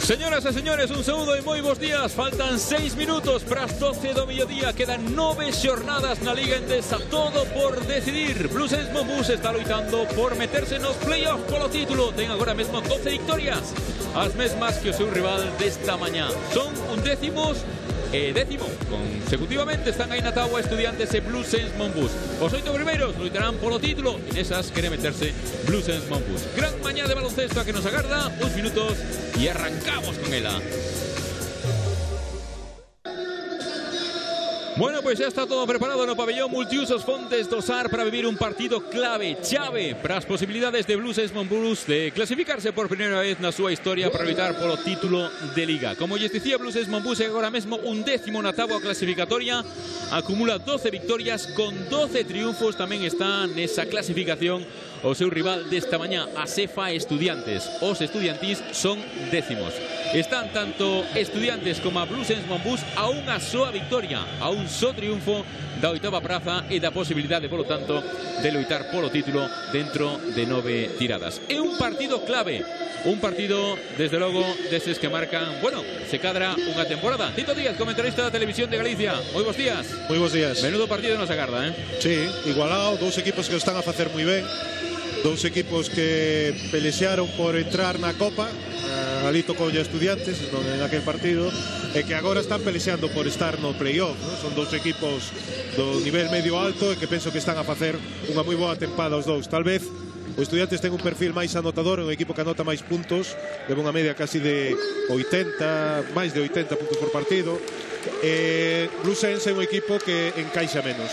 Señoras e señores, un saúdo e moi bons días. Faltan 6 minutos para as 12 do mediodía. Quedan 9 xornadas na Liga Endesa. Todo por decidir. Bluesense Monbus está loitando por meterse nos playoffs polo título. Ten agora mesmo 12 victorias, as mesmas que o seu rival desta mañá. Son undécimos e décimo consecutivamente. Están aí na táboa Estudiantes e Bluesense Monbus. Os 8 primeiros loitarán polo título e nesas quere meterse Bluesense Monbus. Gran mañá de baloncesto a que nos agarda. Uns minutos e arrancamos con ela. Bueno, pues ya está todo preparado no pabellón multiusos Fontes do Sar para vivir un partido clave, chave para as posibilidades de Bluesense Monbus de clasificarse por primeira vez na súa historia para loitar polo título de Liga. Como lles dicía, Bluesense Monbus é agora mesmo un décimo na táboa clasificatoria, acumula 12 victorias con 12 triunfos. Tamén está nesa clasificación o seu rival desta mañá, a Cefa Estudiantes. Os estudiantís son décimos. Están tanto Estudiantes como a Bluesense Monbus a unha soa victoria, a un só triunfo da oitava praza e da posibilidade, polo tanto, de loitar polo título dentro de 9 tiradas. É un partido clave, un partido, desde logo, deses que marcan, bueno, se cadra unha temporada. Tito Díaz, comentarista da Televisión de Galicia. Moi bons días. Moi bons días. Menudo partido nos agarda, Sí, igualado, dous equipos que están a facer moi ben. Dous equipos que pelexaron por entrar na Copa. Ali tocou a Estudiantes en aquel partido, e que agora están pelexando por estar no playoff, ¿no? Son dous equipos do nivel medio alto e que penso que están a facer unha moi boa tempada os dous. Tal vez o Estudiantes ten un perfil máis anotador, un equipo que anota máis puntos, leva unha media casi de 80, máis de 80 puntos por partido. Bluesense é un equipo que encaixa menos.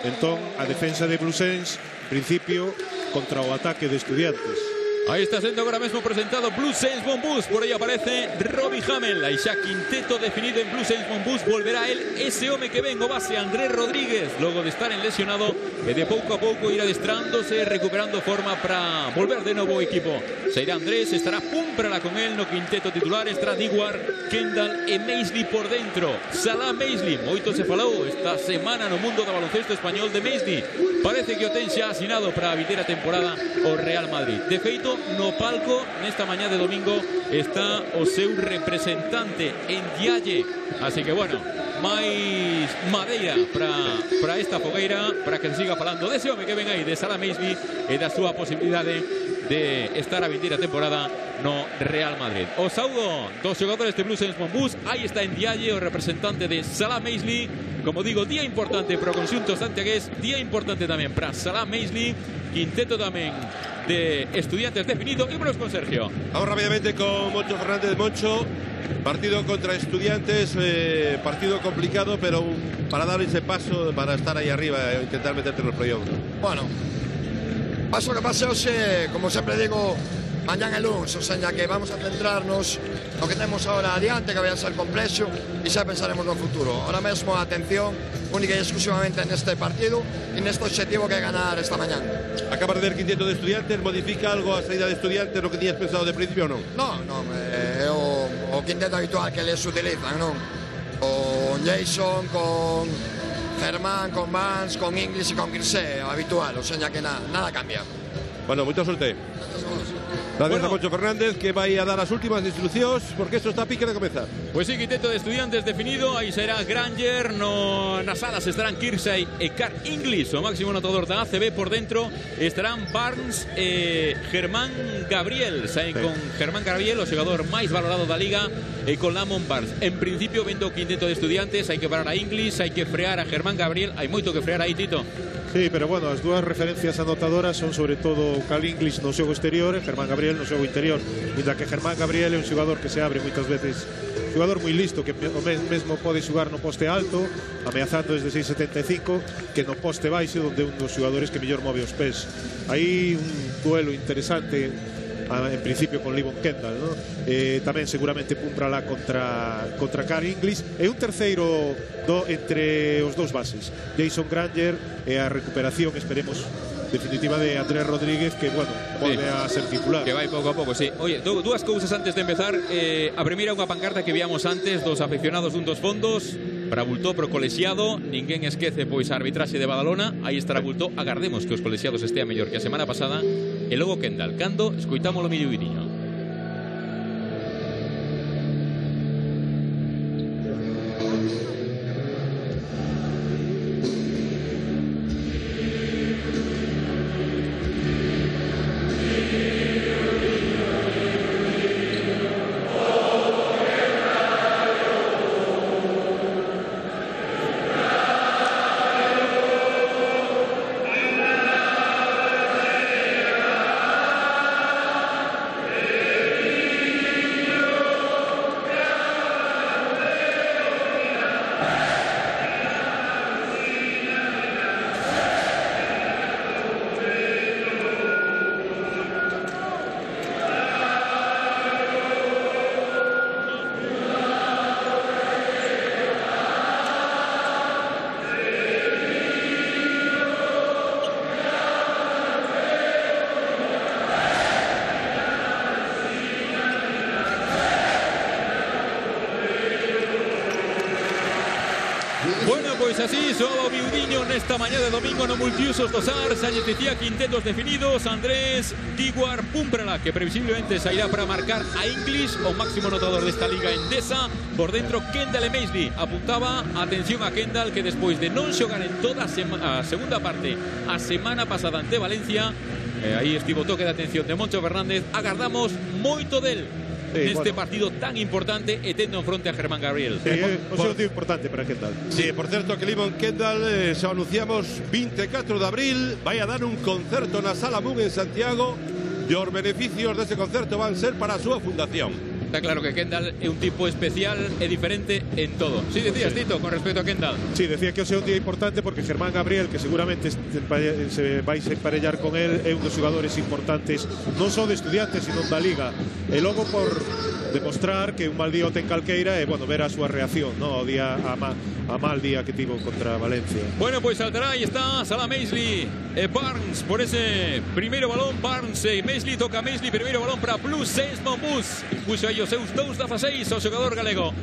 Entón, a defensa de Bluesense, en principio, contra o ataque de Estudiantes. Ahí está sendo agora mesmo presentado Bluesense Monbus. Por aí aparece Robbie Hamel. Aí xa quinteto definido en Bluesense Monbus. Volverá el ese home que ven, o base Andrés Rodríguez, logo de estar en lesionado e de pouco a pouco ir adestrándose, recuperando forma para volver de novo ao equipo. Sairá Andrés, estará Pumprala con el no quinteto titular. Estará Diguar, Kendall e Maisley por dentro. Salah Maisley, moito se falou esta semana no mundo do baloncesto español de Maisley. Parece que o ten xa asinado para a vindeira temporada o Real Madrid. De feito, no palco nesta mañá de domingo está o seu representante en Dialle, así que bueno, máis madeira para esta fogueira, para que se siga falando dese home que ven aí, de Salah Maisley, e da súa posibilidade de estar a vindeira temporada no Real Madrid. O saúdo dos xogadores de Bluesense Monbus. Aí está en Dialle o representante de Salah Maisley. Como digo, día importante para o conxunto santiagués, día importante tamén para Salah Maisley. Quinteto tamén de Estudiantes definido. Y con Sergio. Vamos rápidamente con Moncho Fernández. Moncho, partido contra Estudiantes, partido complicado, pero para dar ese paso, para estar ahí arriba e intentar meterte en los playoffs. Bueno, paso que pase hoxe, como sempre digo, mañán é luns, o sea que vamos a centrarnos no que temos ahora adiante, que vai a ser complexo, e xa pensaremos no futuro. Ahora mesmo a atención única e exclusivamente neste partido e neste objetivo que é ganar esta mañán. Acabas de ver quinteto de Estudiantes, modifica algo a saída de Estudiantes lo que tenías pensado de principio ou non? Non, é o quinteto habitual que les utilizan, non? Con Jason, con Germán, con Vance, con Inglis e con Kirsé, habitual, o sea que nada cambia. Bueno, moita sorte. Gracias a Moncho Fernández, que vai a dar as últimas instruccións, porque isto está a pique de comenzar. Pues sí, quinteto de Estudiantes definido. Aí será Granger, nas alas estarán Kirsey e Carl Inglis, o máximo anotador da ACB. Por dentro estarán Barnes e Germán Gabriel. Saen con Germán Gabriel, o xogador máis valorado da Liga, e con Lamont Barnes. En principio, vendo o quinteto de Estudiantes, hai que parar a Inglis, hai que frear a Germán Gabriel. Hai moito que frear aí, Tito. Sí, pero bueno, as dúas referencias anotadoras son sobre todo Carl Inglis no xogo exterior e Germán Gabriel no xogo interior, mientras que Germán Gabriel é un xogador que se abre moitas veces, un xogador moi listo, que mesmo pode xogar no poste alto, ameazando desde 6,75, que no poste baixo, onde un dos xogadores que mellor move os pés. Aí un duelo interesante, en principio con Livon Kendall, ¿no? Tamén seguramente Pumprala contra Carl Inglis, e un terceiro entre os dous bases, Jason Granger, e a recuperación, esperemos, definitiva de Andrés Rodríguez, que, bueno, volve a ser titular. Que vai pouco a pouco, sí. Oye, dúas cousas antes de empezar. A primeira, unha pancarta que víamos antes dos aficionados dun dos fondos para Bultó pro colexiado. Ninguén esquece pois a arbitraxe de Badalona. Aí estará Bultó. Agardemos que os colexiados estean mellor que a semana pasada. E logo Kendall. Cando escoitámolo millo viriño. Pois así soaba o miudiño nesta mañá de domingo no multiusos do SAR. Sáñez dicía quintetos definidos. Andrés, Diguar, Pumprala, que previsiblemente sairá para marcar a English, o máximo anotador desta liga endesa. Por dentro, Kendall e Maisley. Apuntaba, atención a Kendall, que despois de non xogar en toda a segunda parte a semana pasada ante Valencia, aí estivo toque de atención de Moncho Fernández. Agardamos moito del neste partido tan importante e tendo en fronte a Germán Gabriel. Sí, un tío importante para Kendall. Sí, por cierto que Limón Kendall, se anunciamos 24 de abril, vai a dar un concerto na Sala Moon en Santiago e os beneficios dese concerto van ser para a súa fundación. Está claro que Kendall é un tipo especial e diferente en todo. Sí, decías, Tito, con respecto a Kendall. Sí, decía que hoxe é un día importante porque Germán Gabriel, que seguramente se vais a emparellar con él, é un dos xogadores importantes non só de Estudiantes, sino da Liga. E logo por demostrar que un mal día o ten calqueira e, bueno, ver a súa reacción, ¿no? O día a mal día que tivo contra Valencia. Bueno, pues saltará, ahí está Salah Maisley e Barnes por ese primeiro balón. Barnes e Maisley, toca Maisley, primeiro balón para Blue Saints Monbus. Puxo aí os seus 2-16 ao xogador galego.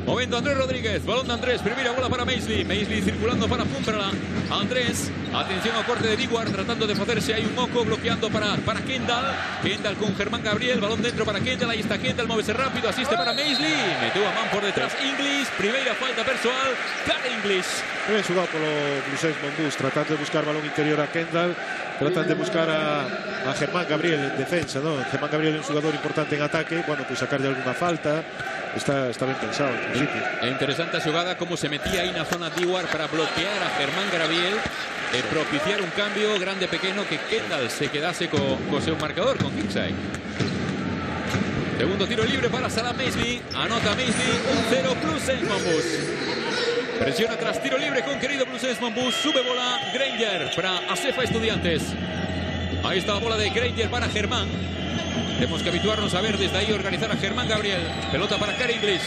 Movendo Andrés Rodríguez, balón de Andrés, primeira bola para Maisley. Maisley circulando para Pumprala. Andrés, atención ao corte de Diguar, tratando de facerse aí un moco, bloqueando para Kendall. Kendall con Germán Gabriel, balón dentro para Kendall, aí está Kendall, móvese rápido, asiste para Maisley. Meteu a man por detrás English, primeira falta persoal, cara English. Ben xogado polo Blue Saints Monbus, tratando de buscar balón interior a Kendall, tratan de buscar a Germán Gabriel en defensa, ¿no? Germán Gabriel é un xogador importante en ataque, bueno, pues sacarle alguna falta. Está ben pensado en principio. É interesante a xogada, como se metía aí na zona Diguar para bloquear a Germán Gabriel e propiciar un cambio grande pequeno, que Kendall se quedase co seu marcador, con Kirkside. Segundo tiro libre para Salah Maisley, anota Maisley, 1-0 Blue Saints Monbus. Presiona tras tiro libre con querido Blue Saints Monbus, sube bola Granger para Asefa Estudiantes. Ahí está la bola de Granger para Germán. Tenemos que habituarnos a ver desde ahí organizar a Germán Gabriel. Pelota para Cara English.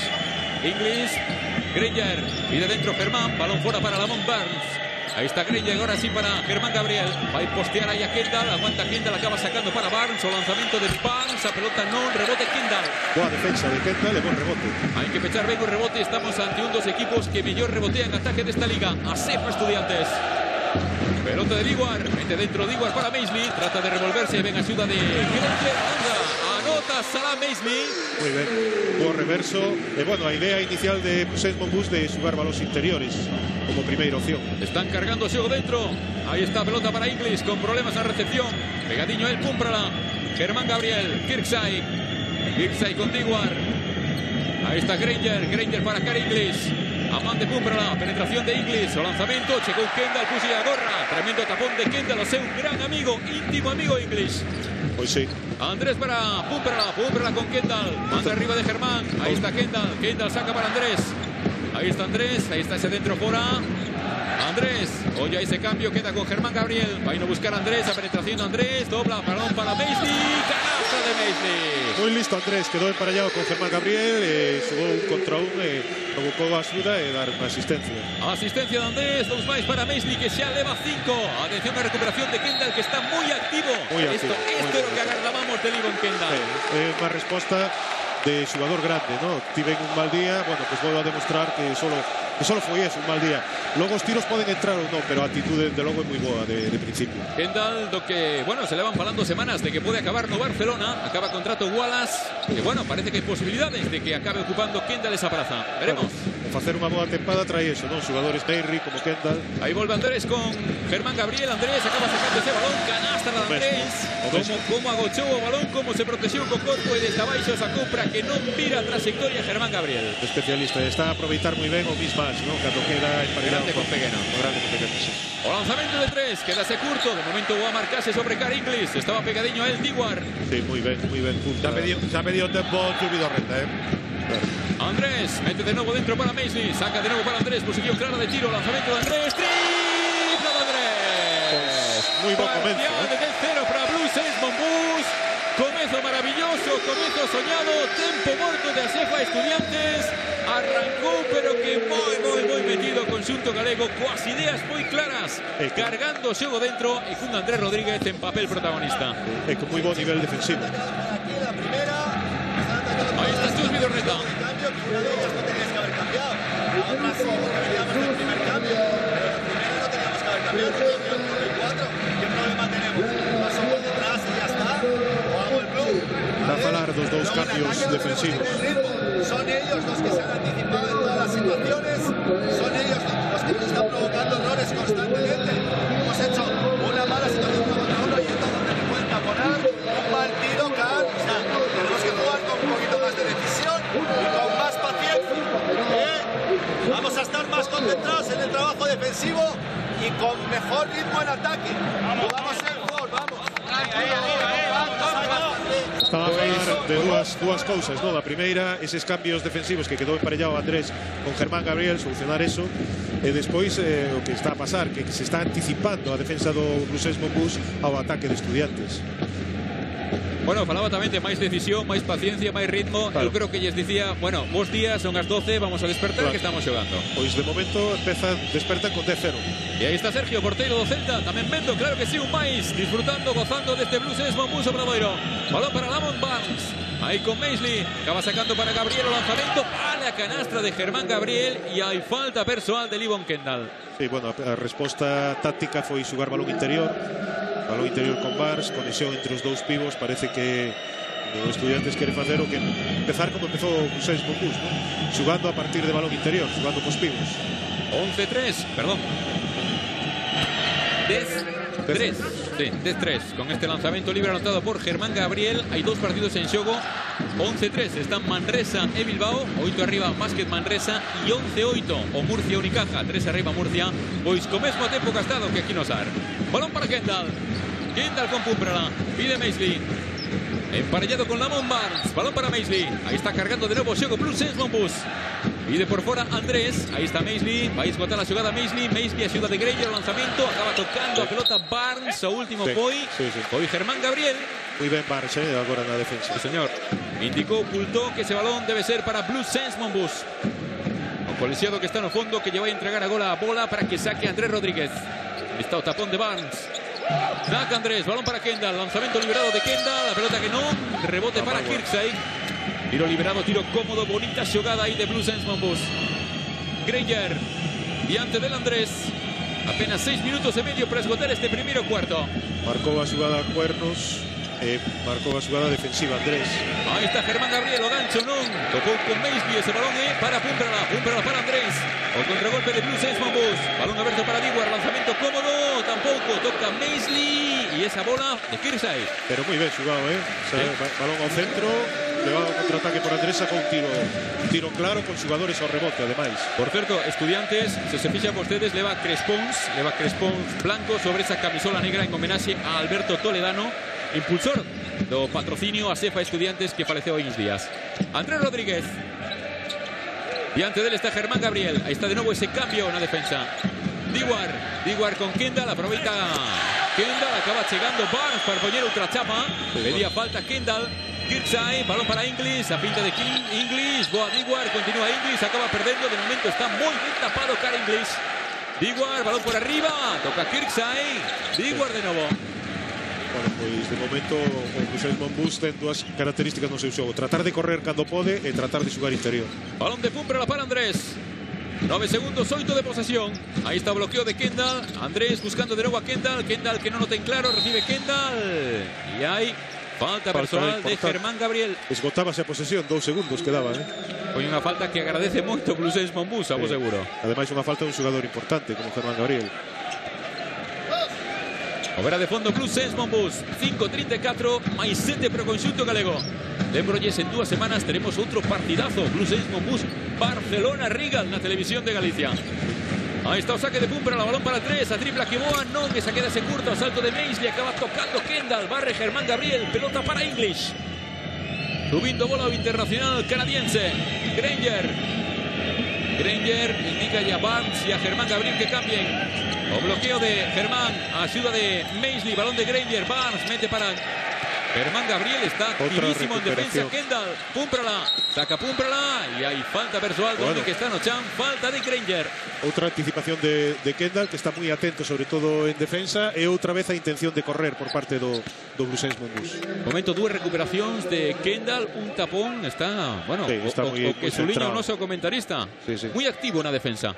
English, Granger, y de dentro Germán, balón fuera para Lamont Barnes. Ahí está Granger, ahora sí para Germán Gabriel. Va a postear ahí a Kendall, aguanta Kendall, acaba sacando para Barnes, o lanzamiento de Barnes, a pelota no, rebote Kendall. Boa defensa de Kendall e buen rebote. Hay que pechar ben o rebote, estamos ante un dos equipos que mellor rebotean ataque desta liga, Asefa Estudiantes. Pelota de Diguar, mete dentro Diguar para Maisley, trata de revolverse, ven axuda de Granger, anota Salah Maisley. Muy ben, bo reverso. E, bueno, a idea inicial de Blue Saints Monbus de xogar balóns interiores como primeira opción. Están cargando xogo dentro. Ahí está pelota para English, con problemas na recepción. Pegadiño el Pumprala. Germán Gabriel, Kirkside. Kirkside con Diguar. Ahí está Granger, Granger para Cara English. Amán de Pumprala, penetración de English, o lanzamento, chegou Kendall, puxe a gorra. Tremendo tapón de Kendall, o seu gran amigo, íntimo amigo English. Pois sí. Andrés para Pumprala, Pumprala con Kendall, manda arriba de Germán. Ahí está Kendall, Kendall saca para Andrés. Ahí está Andrés, ahí está ese dentro fora. Andrés, oye ese cambio, queda con Germán Gabriel. Va a ir a buscar a Andrés, a penetración de Andrés, dobla, balón para Maisley, canasta de Maisley. Muy listo Andrés, quedou emparellado con Germán Gabriel, xogou un contra un, provocou a axuda e dar unha asistencia. Asistencia de Andrés, dous máis para Maisley, que xa leva 5. Atención a recuperación de Kendall, que está moi activo. Esto é o que agardábamos de Livon Kendall. É unha resposta de xogador grande, ¿no? Tiven un mal día, bueno, pues volvo a demostrar que solo foi eso, un mal día. Logo os tiros poden entrar ou non, pero a actitude de logo é moi boa de principio. Kendall, do que, bueno, se le van falando semanas de que pode acabar no Barcelona, acaba contrato Wallace, e, bueno, parece que hai posibilidades de que acabe ocupando Kendall esa praza. Veremos. Bueno, facer unha boa tempada trae eso, ¿no? Xogadores Maisley como Kendall. Aí volve Andrés con Germán Gabriel. Andrés acaba sacando ese balón, canasta de Andrés. Como agochou o balón, como se protexeu co corpo e desde abaixo sacou para que non vira a trayectoria Germán Gabriel. Especialista, está a aproveitar moi ben o mismatch, ¿no? Cando queda emparellado con Pequeno. Sí. O lanzamento de 3, quedase curto. De momento va a marcarse sobre Cara English. Estaba pegadiño a él Diguar. Sí, moi ben punta. Se ha pedido tempo subido renta, Claro. Andrés mete de nuevo dentro para Maisley. Saca de nuevo para Andrés. Posición clara de tiro. Lanzamiento de Andrés. Triple de Andrés. Pues muy buen comienzo. Desde el cero para Blue Saints Monbus. Comienzo maravilloso, comienzo soñado. Tempo morto de Asefa Estudiantes. Arrancou, pero que moi metido o conxunto galego, coas ideas moi claras, cargando o xogo dentro e cun Andrés Rodríguez en papel protagonista. E con moi bo nivel defensivo. Ahí está Chus Vidorreta. falar dos dous cambios defensivos. Son ellos los que se han anticipado en todas las situaciones, son ellos los que nos están provocando errores constantemente. Hemos hecho una mala situación contra uno y otro donde le pueden taponar, un mal tiro, tenemos que jugar con un poquito más de decisión y con más paciencia. Vamos a estar más concentrados en el trabajo defensivo y con mejor ritmo en ataque. Jugamos el gol, vamos. Estaba a falar de dúas cousas, non? A primeira, eses cambios defensivos que quedou emparellado Andrés con Germán Gabriel, solucionar eso, e despois o que está a pasar, que se está anticipando a defensa do Blues Monbus ao ataque de Estudiantes. Bueno, falaba tamén de máis decisión, máis paciencia, máis ritmo. Claro. Eu creo que lles dicía, bueno, bos días, son as 12, vamos a despertar, claro, que estamos xogando. Pois de momento despertan con 10-0. E aí está Sergio, porteiro do Celta, tamén vendo, claro que sí, un máis, disfrutando, gozando deste Blues Monbus Obradoiro. Balón para Lamont Barnes, aí con Maisley, acaba sacando para Gabriel o lanzamento, a la canastra de Germán Gabriel e hai falta persoal de Livon Kendall. Sí, bueno, a resposta táctica foi xugar balón interior con Barnes, conexión entre os dous pivos. Parece que o Estudiantes quere facer o que empezar como empezou o Blues Monbus, ¿no? Xugando a partir de balón interior, xugando cos pivos. 11-3, perdón. 10-3. Sí, 10-3. Con este lanzamento libre anotado por Germán Gabriel. Hay dos partidos en xogo. 11-3. Están Manresa e Bilbao. 8 arriba Básquet Manresa. E 11-8 o Murcia Unicaja. 3 arriba Murcia. Pois co mesmo tempo gastado que aquí nos ar. Balón para Kendall. Kendall con Pumprala. Pide Maisley. Emparellado con Lamont Barnes. Balón para Maisley. Ahí está cargando de nuevo xogo Blues Monbus. Pide por fora Andrés. Ahí está Maisley. Va a esgotar la xogada Maisley. Maisley ayuda de Granger. Lanzamiento. Acaba tocando a pelota Barnes. O último foi Germán Gabriel. Muy ben Barnes, agora na defensa. Sí, señor. Indicó, ocultó que ese balón debe ser para Blues Monbus. Un colisiado que está no fondo, que lle vai entregar agora a bola para que saque Andrés Rodríguez. Está o tapón de Barnes. Saca Andrés, balón para Kendall. Lanzamiento liberado de Kendall. La pelota que no. Rebote para Kirksey. Tiro liberado, tiro cómodo. Bonita xogada ahí de Blues Monbus. Granger. Diante del Andrés. Apenas 6 minutos e medio para esgotar este primeiro cuarto. Marcou a xugada a cuernos. Marcou a xugada defensiva Andrés. Ahí está Germán Gabriel, o gancho non. Tocou con Maisley, ese balón para Pumprala para Andrés. O contragolpe de Blues Monbus. Balón abierto para Diguar, lanzamiento cómodo, tampouco, toca Maisley e esa bola de Kirksey. Pero moi ben xugado, balón ao centro, levado ao contraataque por Andrés, sacou un tiro claro con xugadores ao rebote, ademais. Por certo, Estudiantes, se fixan vostedes, leva crespóns blanco sobre esa camisola negra en homenaxe a Alberto Toledano, impulsor do patrocinio a Cefa Estudiantes que faleceu hai uns días. Andrés Rodríguez. Diante dele está Germán Gabriel. Ahí está de novo ese cambio na defensa. Diguar con Kendall. Aproveita Kendall. Acaba chegando Barnes para poñer outra chapa. Pedía falta Kendall. Kirksey. Balón para Inglis. A pinta de Inglis. Boa Diguar. Continúa Inglis. Acaba perdendo. De momento está moi ben tapado cara Inglis. Diguar. Balón por arriba. Toca Kirksey. Diguar de novo. Bueno, pois de momento o Blues Monbus ten dúas características no seu xogo: tratar de correr cando pode e tratar de xugar interior. Balón de Pumprala para Andrés. 9 segundos, 8 de posesión. Ahí está o bloqueo de Kendall. Andrés buscando de novo a Kendall. Kendall que non o ten claro, recibe Kendall. E hai falta personal de Germán Gabriel. Esgotábase a posesión, 2 segundos quedaba, Foi unha falta que agradece moito Blues Monbus, a vos seguro. Ademais unha falta de un xogador importante como Germán Gabriel. Obra de fondo Blues Monbus. 5-34, máis 7 pro conxunto galego. Lembrolles, en 2 semanas teremos outro partidazo. Blues Monbus, Barcelona Rigal na televisión de Galicia. Ahí está o saque de Pumprala, balón para 3, a tripla que boa, non, esa quedase curta, o salto de Maisley, acaba tocando Kendall, barre Germán Gabriel, pelota para English. Subindo bola ao internacional canadiense. Granger indica ya a Barnes y a Germán Gabriel que cambien. O bloqueo de Germán, ayuda de Maisley, balón de Granger. Barnes mete para Germán Gabriel, está activísimo en defensa. Kendall, Pumprala, saca Pumprala y hay falta personal donde que está Nochan, falta de Granger. Outra anticipación de Kendall, que está moi atento sobre todo en defensa, e outra vez a intención de correr por parte do Blues Monbus. Momento, 2 recuperacións de Kendall, un tapón, está, bueno, sí, está o que Suliño, o noso comentarista, moi activo na defensa.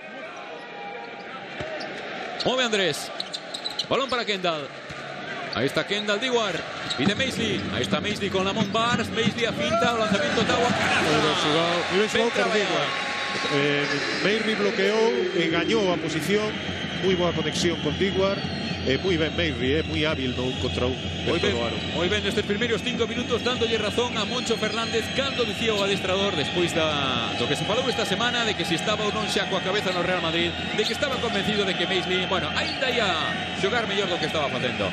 Move Andrés, balón para Kendall. Ahí está Kendall, Diguar. Pide Maisley. Ahí está Maisley con Lamont Barnes. Maisley a finta, lanzamiento Ottawa. Muy bien jugado por Diguar. Maisley bloqueó, engañó a posición. Muy buena conexión con Diguar. Muy ben Maisley, moi hábil no un contra un. Moi ben nestes primeiros 5 minutos dándolle razón a Moncho Fernández cando dicía o adestrador despois do que se falou esta semana de que se estaba ou non xa coa cabeza no Real Madrid, de que estaba convencido de que Maisley, bueno, ainda ia xogar mellor do que estaba facendo.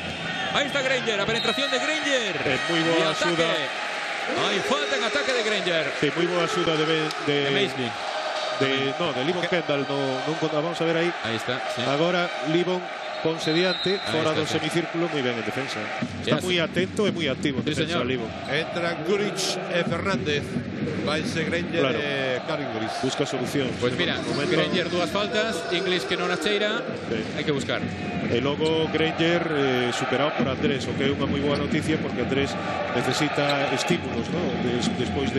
Aí está Granger, a penetración de Granger. Moi boa axuda. Hai falta en ataque de Granger. Sí, moi boa axuda de Maisley. De Livon Kendall, vamos a ver aí. Aí está, sí. Agora Livon ponse diante, fora do semicírculo, moi ben en defensa. Está moi atento e moi activo en defensa, Livon. Entran Guric e Fernández. Vaise Granger e Karin Guric. Busca solución. Pues mira, Granger dúas faltas, Inglis que non as cheira, hai que buscar. E logo Granger superado por Andrés, o que é unha moi boa noticia porque Andrés necesita estímulos, ¿no? Despois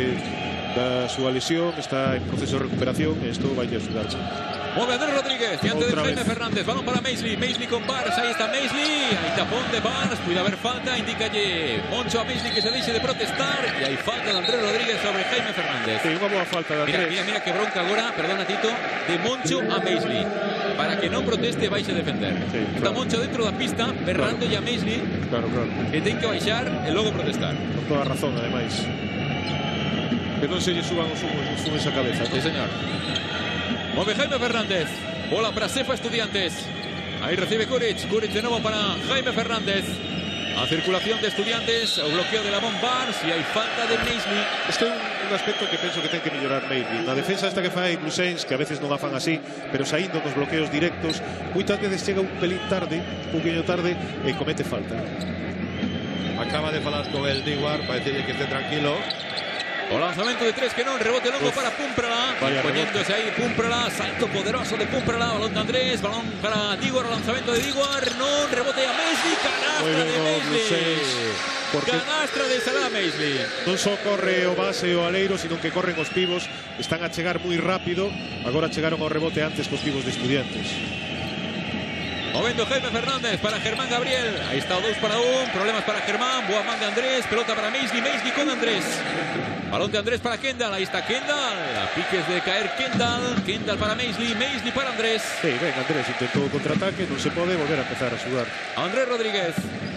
da súa lesión, está en proceso de recuperación e isto vai axudar. Mueve Andrés Rodríguez, diante de Jaime Fernández, balón para Maisley, Maisley con Barnes, ahí está Maisley, ahí tapón de Barnes, puede haber falta, indícalle Moncho a Maisley que se deixe de protestar, y hay falta de Andrés Rodríguez sobre Jaime Fernández. Sí, unha boa falta de Andrés. Mira que bronca agora, perdona Tito, de Moncho a Maisley, para que non proteste vais a defender. Sí, está Moncho dentro da pista, berrando a Maisley, que ten que baixar e logo protestar. Con toda a razón, ademais. Que non se lle suban os fumes a cabeza, ¿no? Sí, señor. Mueve Jaime Fernández. Bola para Cefa Estudiantes. Ahí recibe Kuric. Kuric de nuevo para Jaime Fernández. A circulación de Estudiantes. O bloqueo de Lamont Barnes. Y hay falta de Maisley. Este é un aspecto que penso que ten que mellorar Maisley. Na defensa esta que fai Blue Saints, que a veces non a fan así, pero saindo nos bloqueos directos, moitas veces chega un pelín tarde, un poquinho tarde, e comete falta. Acaba de falar con el Diguar para decirle que esté tranquilo. O lanzamento de tres que non, rebote longo para Pumprala, poniéndose ahí Pumprala, salto poderoso de Pumprala, balón de Andrés, balón para Diguar, lanzamento de Diguar, non, rebote a Maisley, canastra de Maisley, canastra de Salah Maisley. Non só corre o base e o aleiro, sino que corren os pivos, están a chegar moi rápido, agora chegaron ao rebote antes cos pivos de Estudiantes. Moviendo Jaime Fernández para Germán Gabriel. Ahí está 2 para 1. Problemas para Germán. Boa man de Andrés. Pelota para Maisley. Maisley con Andrés. Balón de Andrés para Kendall. Ahí está Kendall. A piques de caer Kendall. Kendall para Maisley. Maisley para Andrés. Sí, venga, Andrés intentó contraataque. No se puede volver a empezar a jugar. Andrés Rodríguez.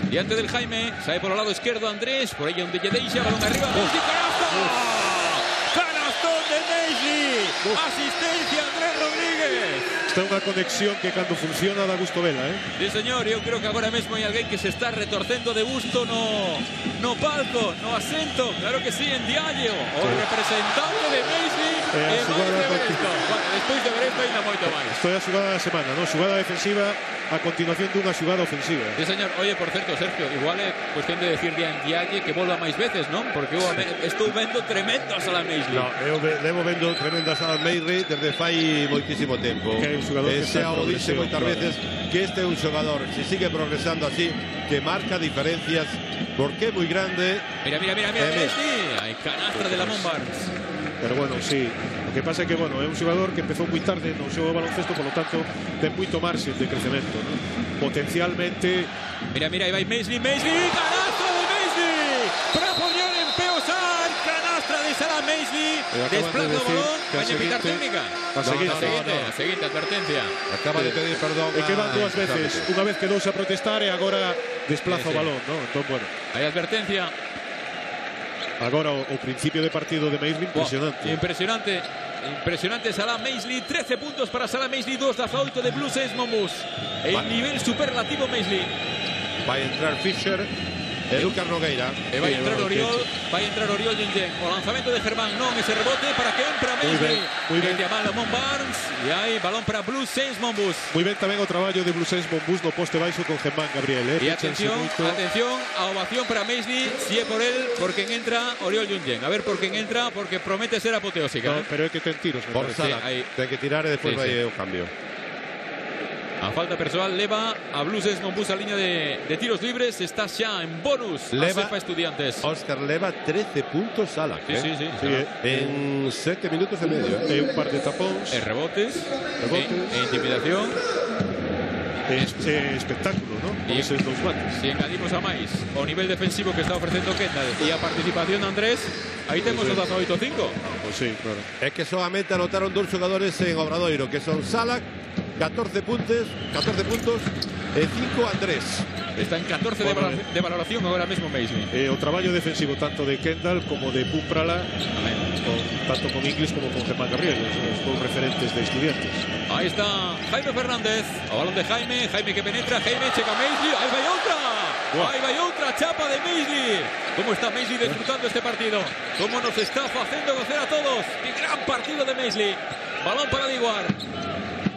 Diante del Jaime. Sale por el lado izquierdo Andrés. Por ella un de Yedeixa. Balón arriba. Maisley. Canastón de Maisley. Asistencia Andrés Rodríguez. Está unha conexión que cando funciona dá gusto vela, Sí, señor, eu creo que agora mesmo hai alguén que se está retorcendo de gusto no palco, no asento, claro que sí, en Diallo, o representante de Maisley, e máis de ver isto. Bueno, despois de ver isto ainda moito máis. Isto é a xugada da semana, non? Xugada defensiva a continuación dunha xugada ofensiva. Sí, señor. Oye, por certo, Sergio, igual é cuestión de decirle a Ndiaye que volva máis veces, non? Porque eu estou vendo tremendo a Salah Maisley. No, eu levo vendo tremendo a Salah Maisley desde fai moitísimo tempo. Que é un xogador que xa o dixe moitas veces que este é un xogador, se sigue progresando así, que marca diferencias, porque é moi grande. Mira, Maisley. Hai canastra de Lamont Barnes. Pero bueno, sí. O que pasa é que, bueno, é un xogador que empezou moi tarde no xogo de baloncesto, por lo tanto, ten moito marxe de crecemento, ¿no? Potencialmente... Mira, aí vai Maisley, canastra de Maisley, para poñer en Peosar, canastra de Salah Maisley, desplaza o balón, vai a pitar técnica. A seguinte advertencia. Acaba de pedir perdón. E quedan dúas veces, unha vez quedouse a protestar e agora desplaza o balón, ¿no? Entón, bueno. Hai advertencia. Agora o principio de partido de Maisley impresionante. Impresionante Salah Maisley, 13 puntos para Salah Maisley, 2 da falta de Blue Saints Monbus. El nivel superlativo Maisley. Vai entrar Fischer e Lucas Nogueira. E vai entrar Oriol Yengyen. O lanzamento de Germán, non, ese rebote para que entra Maisley. Muy ben. Mete a mal Lamont Barnes e hai balón para Blue Saints Monbus. Moi ben tamén o traballo de Blue Saints Monbus no poste baixo con Germán Gabriel. E atención, a ovación para Maisley, si é por él, por quen entra Oriol Yengyen. A ver por quen entra, porque promete ser apoteósica. No, pero é que ten tiros. Por Salah, ten que tirar e despois vai o cambio. A falta persoal leva a Blue Saints Monbus a línea de tiros libres. Está xa en bonus leva, a Cefa Estudiantes. Óscar leva 13 puntos Salah. Sí. En 7 minutos e medio. E un par de tapóns. E rebotes. E intimidación. espectáculo, ¿no? Con Y esos dos mates. si añadimos a máis o nivel defensivo que está ofrecendo Kendall e a participación de Andrés, aí temos Pues o 18-5. Pues sí, claro. Es que solamente anotaron dos jugadores en Obradoiro, que son Salak, 14 puntos, e 5 Andrés. Está en 14 de valoración agora mesmo Maisley. O traballo defensivo tanto de Kendall como de Pumprala, tanto con Inglis como con Germán Gabriel, los dos referentes de Estudiantes. Ahí está Jaime Fernández, a balón de Jaime que penetra, Jaime checa Maisley, ahí va outra. Ahí va outra chapa de Maisley. ¿Cómo está Maisley disfrutando este partido? ¿Cómo nos está haciendo gozar a todos? ¡Qué gran partido de Maisley! Balón para Diguar.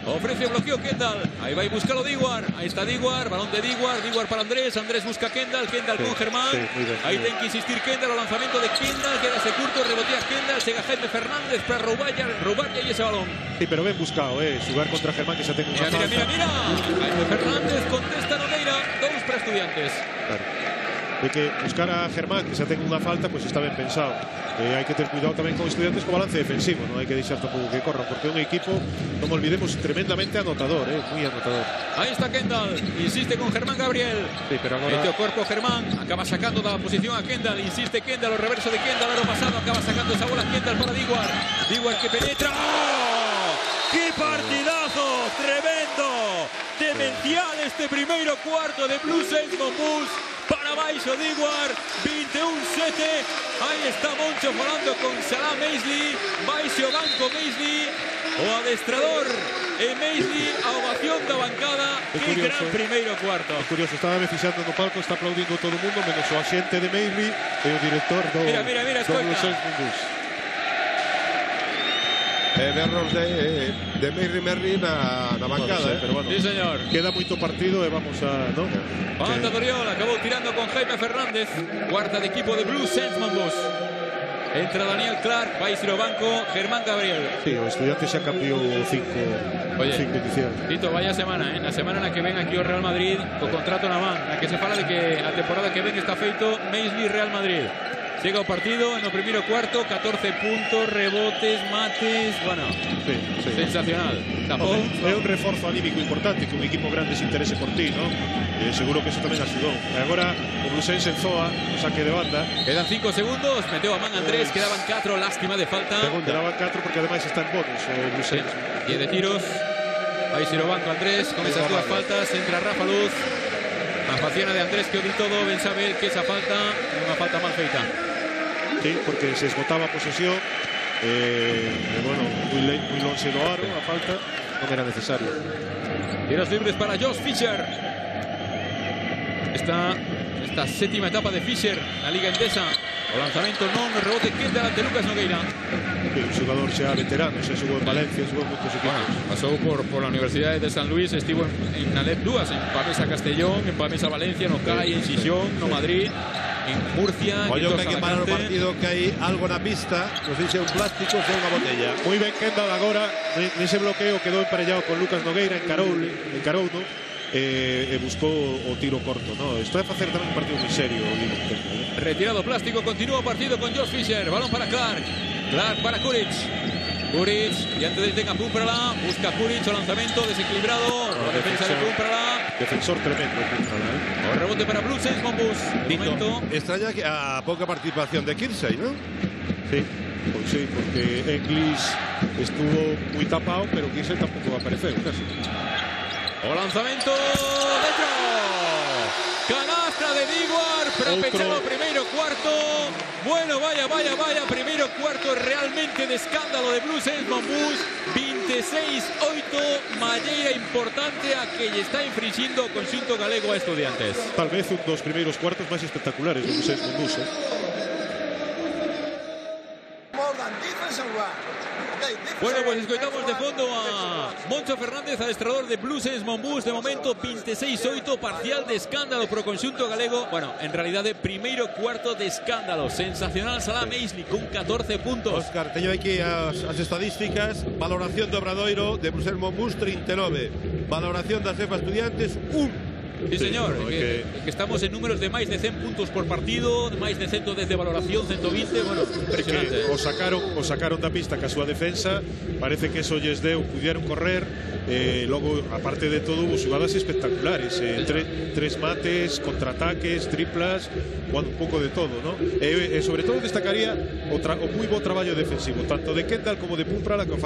Ofrece bloqueo Kendall. Ahí va y búscalo Diguar. Ahí está Diguar. Balón de Diguar. Diguar para Andrés. Andrés busca Kendall. Kendall con Germán. Ahí tiene que insistir Kendall. El lanzamiento de Kendall. Queda ese curto. Rebotea Kendall. Llega Jaime Fernández para robar y ese balón. Sí, pero ben buscado, jugar contra Germán, que se tenga una falta. Mira. Jaime Fernández contesta Nogueira. 2 para Estudiantes. Claro. Hay que buscar a Germán, que se tenga una falta, pues está bien pensado. Hay que tener cuidado también con Estudiantes con balance defensivo, no hay que dejar tampoco que corran, porque un equipo, no me olvidemos, tremendamente anotador, muy anotador. Ahí está Kendall, insiste con Germán Gabriel. Sí, pero ahora... Mete o cuerpo Germán, acaba sacando da posición a Kendall, insiste Kendall, o reverso de Kendall, aro pasado, acaba sacando esa bola Kendall para Diguar. Diguar que penetra. ¡Oh! ¡Qué partidazo! ¡Tremendo! Demencial este primeiro cuarto de Blue Saints Monbus. Para baixo Diguar, 21-7. Aí está Moncho falando con Salah Maisley. Baixo banco Maisley. O adestrador e Maisley, a ovación da bancada. Que gran primeiro cuarto. É curioso, estaba me fixando no palco, está aplaudindo todo o mundo, menos o axente de Maisley e o director do Blue Saints Monbus. Berros de Merri na bancada, pero bueno, sí, señor. Queda moito partido e vamos a... ¿no? Banda Doriol acabou tirando con Jaime Fernández. Cuarta de equipo de Blue Saints Monbus. Entra Daniel Clark, vai ir ao banco Germán Gabriel. Sí, o Estudiante xa cambiou 5 inicial. Tito, vaya semana, na semana na que ven aquí o Real Madrid co contrato na man, na que se fala de que a temporada que ven está feito Maisley Real Madrid. Llega o partido en o primeiro cuarto, 14 puntos, rebotes, mates, bueno, sí. Sensacional. É un reforzo anímico importante que un equipo grande se interese por ti, ¿no? Seguro que eso tamén axudou. E agora o Blue Saints en Zoa, o saque de banda. Quedan 5 segundos, meteu a man Andrés, quedaban 4, lástima de falta. Quedaban 4 porque ademais está en bonus o Blue Saints. 10 de tiros. Aí se lo banco Andrés con esas dúas faltas, entra Rafa Luz. A faciana de Andrés que o di todo, ben sabe que esa falta é unha falta mal feita. Sí, porque se esgotaba a posesión, bueno, muy longe do aro, a falta non era necesario. Tiros libres para Josh Fisher. Esta séptima etapa de Fisher na Liga Endesa. O lanzamento non, o rebote queda ante Lucas Nogueira. Un xogador xa veterano, xa xogou en Valencia, xogou en moitos equipos. Pasou por la Universidade de San Luis, estivo en Alep Dúas, en Pamesa Castellón, en Pamesa Valencia, no CAI, en Xixón, no Madrid, en Murcia. Oye, que hai que parar o partido, que hai algo na pista, non sei se é un plástico, se é unha botella. Moi ben Kendall agora, nese bloqueo quedou emparellado con Lucas Nogueira, encarou, ¿no? E buscou o tiro corto, ¿no? Está a facer tamén un partido moi serio. Retirado plástico, continúa o partido con Josh Fisher, balón para Clark. Clark para Kuric. Kuric, y antes de tenga Pumprala, busca Kuric, o lanzamento desequilibrado, la defensa de Pumprala. Defensor tremendo Pumprala, O rebote para Blue Saints Monbus. Extraña que a poca participación de Kirsey, ¿no? Sí, pues sí, porque Englis estuvo muy tapado, pero Kirsey tampoco va a aparecer casi. O lanzamento dentro. Canastra de Diguar para pechar o primeiro cuarto. Bueno, vaya, primeiro cuarto realmente de escándalo de Blue Saints Monbus. 26-8, malleira importante a que lle está infringindo o conxunto galego a Estudiantes. Tal vez un dos primeiros cuartos máis espectaculares do Blue Saints Monbus. Bueno, pues escoitamos de fondo a Moncho Fernández, adestrador de Blue Saints Monbus. De momento 26-8, parcial de escándalo pro conxunto galego. Bueno, en realidade primeiro cuarto de escándalo. Sensacional Salah Maisley con 14 puntos. Óscar, teño aquí as estadísticas. Valoración de Obradoiro de Blue Saints Monbus 39. Valoración da Cefa Estudiantes 1. Sí, señor, que estamos en números de máis de 100 puntos por partido, de máis de 100 desde valoración, 120, bueno, impresionante. O sacaron da pista ca súa defensa, parece que eso lles deu, pudieron correr, Logo, aparte de todo, hubo xugadas espectaculares, tres mates, contraataques, triplas, jugando un pouco de todo, ¿no? Sobre todo destacaría o moi bo traballo defensivo, tanto de Kendall como de Pumprala, que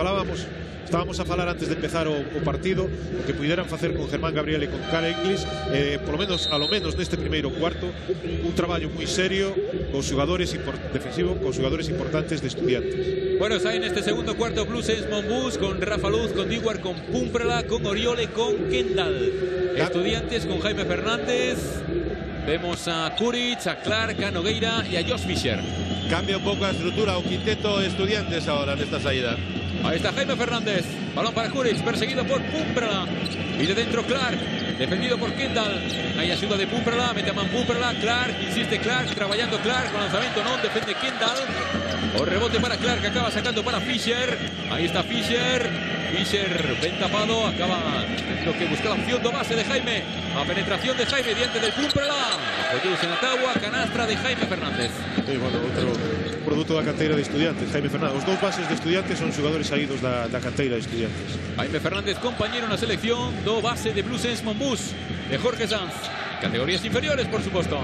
estábamos a falar antes de empezar o partido, o que pudieran facer con Germán Gabriel e con Carl English, a lo menos neste primeiro cuarto, un traballo moi serio cos xugadores defensivo, con xugadores importantes de Estudiantes. Bueno, está en este segundo cuarto Blue Saints Monbus con Rafa Luz, con Dewar, con Pumprala, con Oriole, con Kendall. Estudiantes con Jaime Fernández. Vemos a Kuric, a Clark, a Nogueira y a Josh Fisher. Cambia un poco la estructura, un quinteto Estudiantes ahora en esta salida. Ahí está Jaime Fernández, balón para Kuric, perseguido por Pumprala. Y de dentro Clark, defendido por Kendall. Hay ayuda de Pumprala, mete a man Pumprala, Clark, insiste Clark, trabajando Clark, con lanzamiento no, defiende Kendall. O rebote para Clark, que acaba sacando para Fisher. Ahí está Fisher, ven tapado, acaba lo que busca la opción de base de Jaime. A penetración de Jaime diante del Pumprala. Apoyos en Atagua, canastra de Jaime Fernández. Bueno, outro produto da canteira de Estudiantes, Jaime Fernández. Os dous bases de Estudiantes son xogadores saídos da canteira de Estudiantes. Jaime Fernández, compañero na selección do base de Blue Saints Monbus, de Jorge Sanz. Categorías inferiores, por supuesto.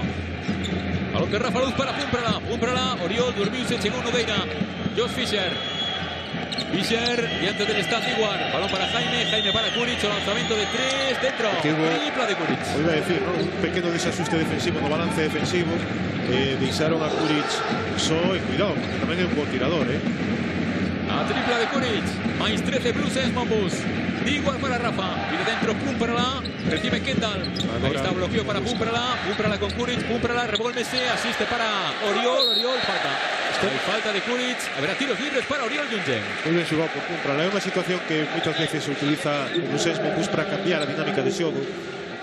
Balón de Rafa Luz para Pumprala, Oriol, dormiuse, chegou Nogueira. Josh Fisher, diante del stand igual. Balón para Jaime para Kuric, o lanzamiento de 3 dentro. Tripla de Kuric. Iba a decir, ¿no? Un pequeno desajuste defensivo no balance defensivo. Deixaron a Kuric só, e cuidado, porque tamén é un bo tirador, A tripla de Kuric, máis 13 Blue Saints Monbus. Igual para Rafa, y de dentro Pumprala, recibe Kendall. Ahí está bloqueo para Pumprala con Kuric, Pumprala, revólvese, asiste para Oriol, falta. Hay falta de Kuric, habrá tiros libres para Oriol Junge. Muy bien xogado por Pumprala, é unha situación que moitas veces se utiliza no Blue Saints Monbus para cambiar a dinámica de xogo,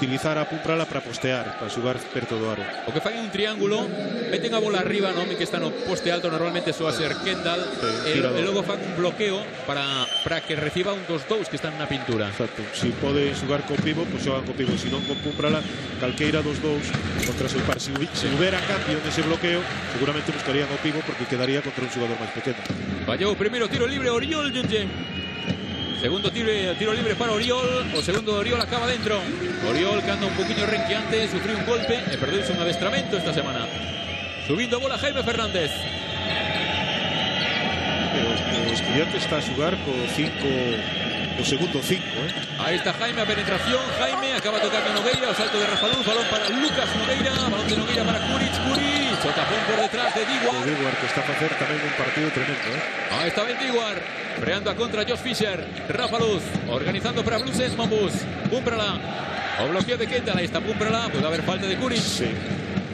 utilizar a Pumprala para postear, para xugar perto do aro. O que fan un triángulo, meten a bola arriba, non? Que está no poste alto, normalmente soa ser Kendall, e logo fan un bloqueo para que reciba un 2-2 que está na pintura. Exacto. Si pode xugar con pivo, pois xogan con pivo, se non con Pumprala, calqueira dos dous contra seu par. Se houbera cambio nese bloqueo, seguramente buscarían o pivo porque quedaría contra un xogador máis pequeno. Fallou o primeiro tiro libre Oriol Junge. Segundo tiro libre para Oriol. O segundo de Oriol acaba dentro. Oriol, que anda un poquinho renqueante, sufriu un golpe e perdeuse un adestramento esta semana. Subindo a bola Jaime Fernández. O Estudiante está a xugar co 5, o segundo 5, Ahí está Jaime, a penetración. Jaime acaba tocando Nogueira, o salto de Rafa Luz, balón para Lucas Nogueira, balón de Nogueira para Kuric, o tapón por detrás de Dewar. Dewar, que está a facer tamén un partido tremendo, Ahí está Ben Dewar, freando a contra Josh Fisher. Rafa Luz, organizando para Blue Saints Monbus. Pumprala, o bloqueo de Kendall, ahí está Pumprala, puede haber falta de Kuric. Sí.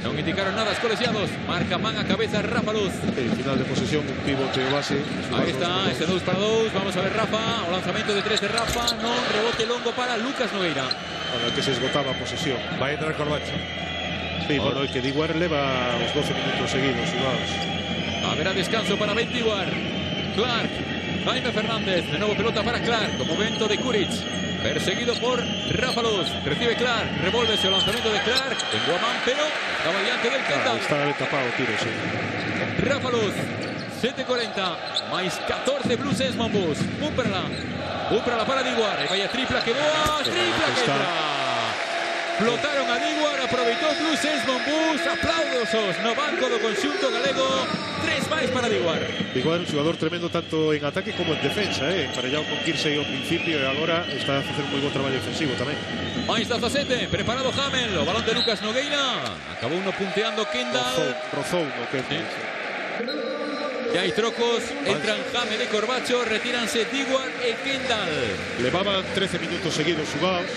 Non indicaron nada os colegiados. Marca man a cabeza Rafa Luz. Final de posesión, un pivote o base. Ahí está, ese 2 para 2. Vamos a ver Rafa. O lanzamento de 3 de Rafa. Non, rebote longo para Lucas Nogueira. Para que se esgotaba a posesión. Va a entrar Corbacho. Sí, bueno, el que Dewar leva os 12 minutos seguidos xugados. Haberá descanso para Ben Dewar. Clark, Jaime Fernández. De nuevo pelota para Clark. Con momento de Kuric. Perseguido por Rafa Luz. Recibe Clark. Revuélvese el lanzamiento de Clark. En Guamán, pero estaba diante del Kendall. Está tapado tiro, sí. Rafa Luz. 7:40. Más 14 Blue Saints Monbus. Pumprala para Dewar. Ahí vaya tripla que boa. Tripla que entra. Flotaron a Dewar. Aproveitou Blue Saints Monbus. Aplausos no banco do conxunto galego. 3 máis para Dewar. Dewar, un xogador tremendo tanto en ataque como en defensa, emparellado con Kirsey ao principio e agora está a facer un moi bon traballo defensivo tamén. Máis 17, preparado Hamel, o balón de Lucas Nogueira. Acabou uno punteando Kendall. Rozou no Kendall. Ya hai trocos, entran Hamel e Corbacho, retíranse Dewar e Kendall. Levaban 13 minutos seguidos xugados.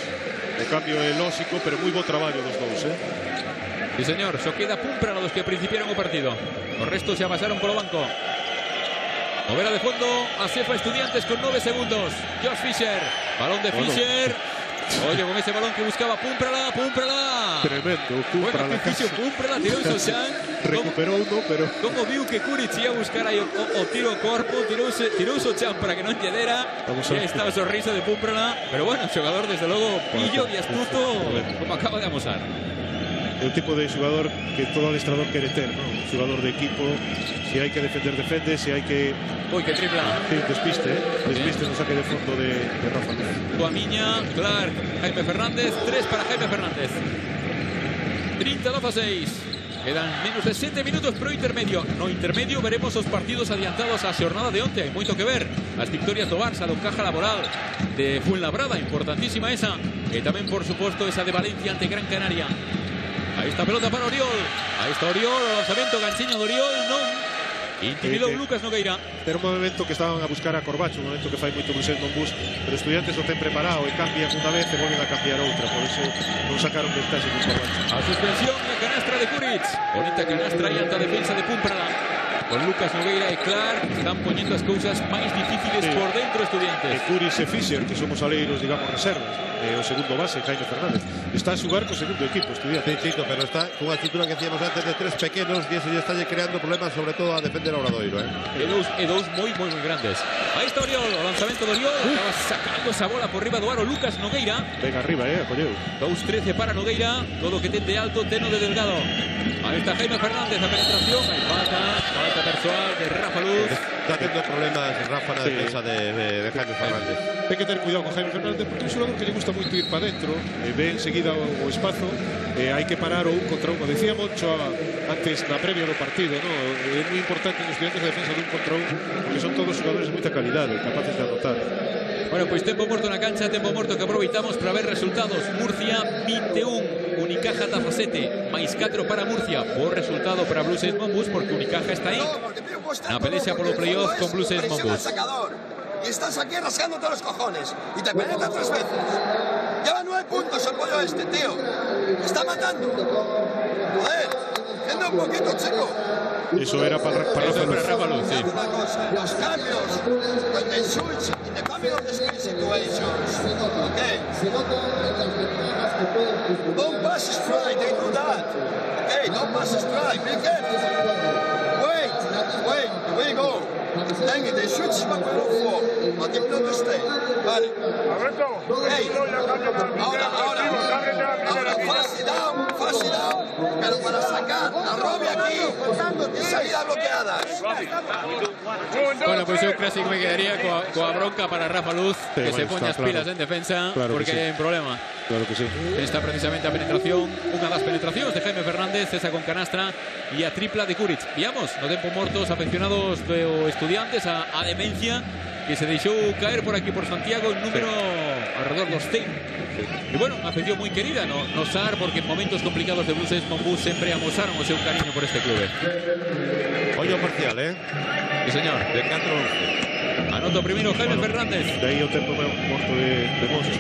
O cambio é lógico, pero moi bo traballo dos dous, Sí, señor, só queda Pumprala dos que principiaron o partido. Os restos xa pasaron polo banco. Movera de fondo a Cefa Estudiantes con 9 segundos. Josh Fisher, balón de Fisher. Oye, con ese balón que buscaba Pumprala. Tremendo, Pumprala. Bueno, que fixo Pumprala, tirou o Xan. Recuperou uno, pero... Como viu que Kuric ia buscar aí o tiro ao corpo, tirou o Xan para que non lle dera. E aí está o sorriso de Pumprala. Pero bueno, o xogador, desde logo, pillo e astuto, como acaba de amosar. el tipo de jugador que todo adestrador quiere tener, ¿no? Un jugador de equipo, si hay que defender, defiende, si hay que... Uy, qué tripla. Sí, despiste no saque de fondo de Rafa Luz. Guamiña, Clark, Jaime Fernández, 3 para Jaime Fernández. 32-6. Quedan menos de 7 minutos pro intermedio. No intermedio, veremos os partidos adiantados a xornada de onte. Hai moito que ver. As victorias do Barça, do Caja Laboral, de Fuenlabrada, importantísima esa. E tamén, por suposto, esa de Valencia ante Gran Canaria. Ahí está pelota para Oriol. Ahí está Oriol, o lanzamento ganchiño de Oriol, non. Intimidou Lucas Nogueira. Era un momento que estaban a buscar a Corbacho, un momento que fai moito Blue Saints Bus, pero Estudiantes o ten preparado e cambian unha vez e volven a cambiar outra, por eso non sacaron ventaxe con Corbacho. A suspensión la canastra de Kuric. Bonita canastra y alta defensa de Pumprala. Con Lucas Nogueira y Clark están poniendo las cosas más difíciles por dentro Estudiantes. Kuric e Fischer, que somos aleiros, digamos, reservas, o segundo base, Jaime Fernández, está a xugar co segundo equipo Estudiantes. Sí, Chito, pero está con a estrutura que decíamos antes de 3 pequenos e eso ya está creando problemas, sobre todo a defender a Obradoiro. E dous moi grandes. Ahí está Oriol, o lanzamento de Oriol. Estaba sacando esa bola por riba do aro Lucas Nogueira. Venga arriba, acolleu. 2-13 para Nogueira. Todo que ten de alto, teno de delgado. Ahí está Jaime Fernández, la penetración. Hay falta personal de Rafa Luz. Está teniendo problemas Rafa en la defensa de Jaime Fernández. Hay que tener cuidado con Jaime Fernández porque é un xogador que le gusta moito ir para dentro, ve enseguida o espazo, hai que parar o un contra uno. Decía Moncho antes na previa do partido, ¿no? É moi importante nos Estudiantes a defensa de un contra un porque son todos xogadores de moita calidade, capaces de anotar. Bueno, pues tempo morto na cancha, tempo morto que aproveitamos para ver resultados. Murcia 21, Unicaja 17, máis 4 para Murcia. Bo resultado para Blue Saints Bus porque Unicaja está aí na pelea polo playoff con Blue Saints Bus. Y estás aquí rascándote los cojones y te penetra 3 veces. Lleva 9 puntos el pollo este, tío. Me está matando. Joder, entiende un poquito, chico. Eso era para Rafa Luz, sí. Una cosa, los cambios, when they switch in the coming of the split situations. Okay. Don't pass strike, they do that. Okay, don't pass strike, be careful. Wait, we go. Then they switch back to 4, but if not to stay. Vale. Hey, ahora, fast it down, pero para sacar a Robbie aquí y salida bloqueadas. Bueno, pues eu casi me quedaría coa bronca para Rafa Luz, que se poña as pilas en defensa, claro, porque hai un problema. Claro que sí. Está precisamente a penetración, unha das penetracións de Jaime Fernández, esa con canastra e a tripla de Kuric. Viamos, no tempo morto, os afeccionados do Estudiantes, a demencia que se deixou caer por aquí por Santiago en número alrededor dos 100. E bueno, unha afección moi querida no SAR, porque en momentos complicados de Blue Saints Bus sempre amosaron o seu cariño por este clube. Ollo parcial, Sí, señor. De 4-11. Anoto primero Jaime Fernández. De aí o tempo morto de Moncho.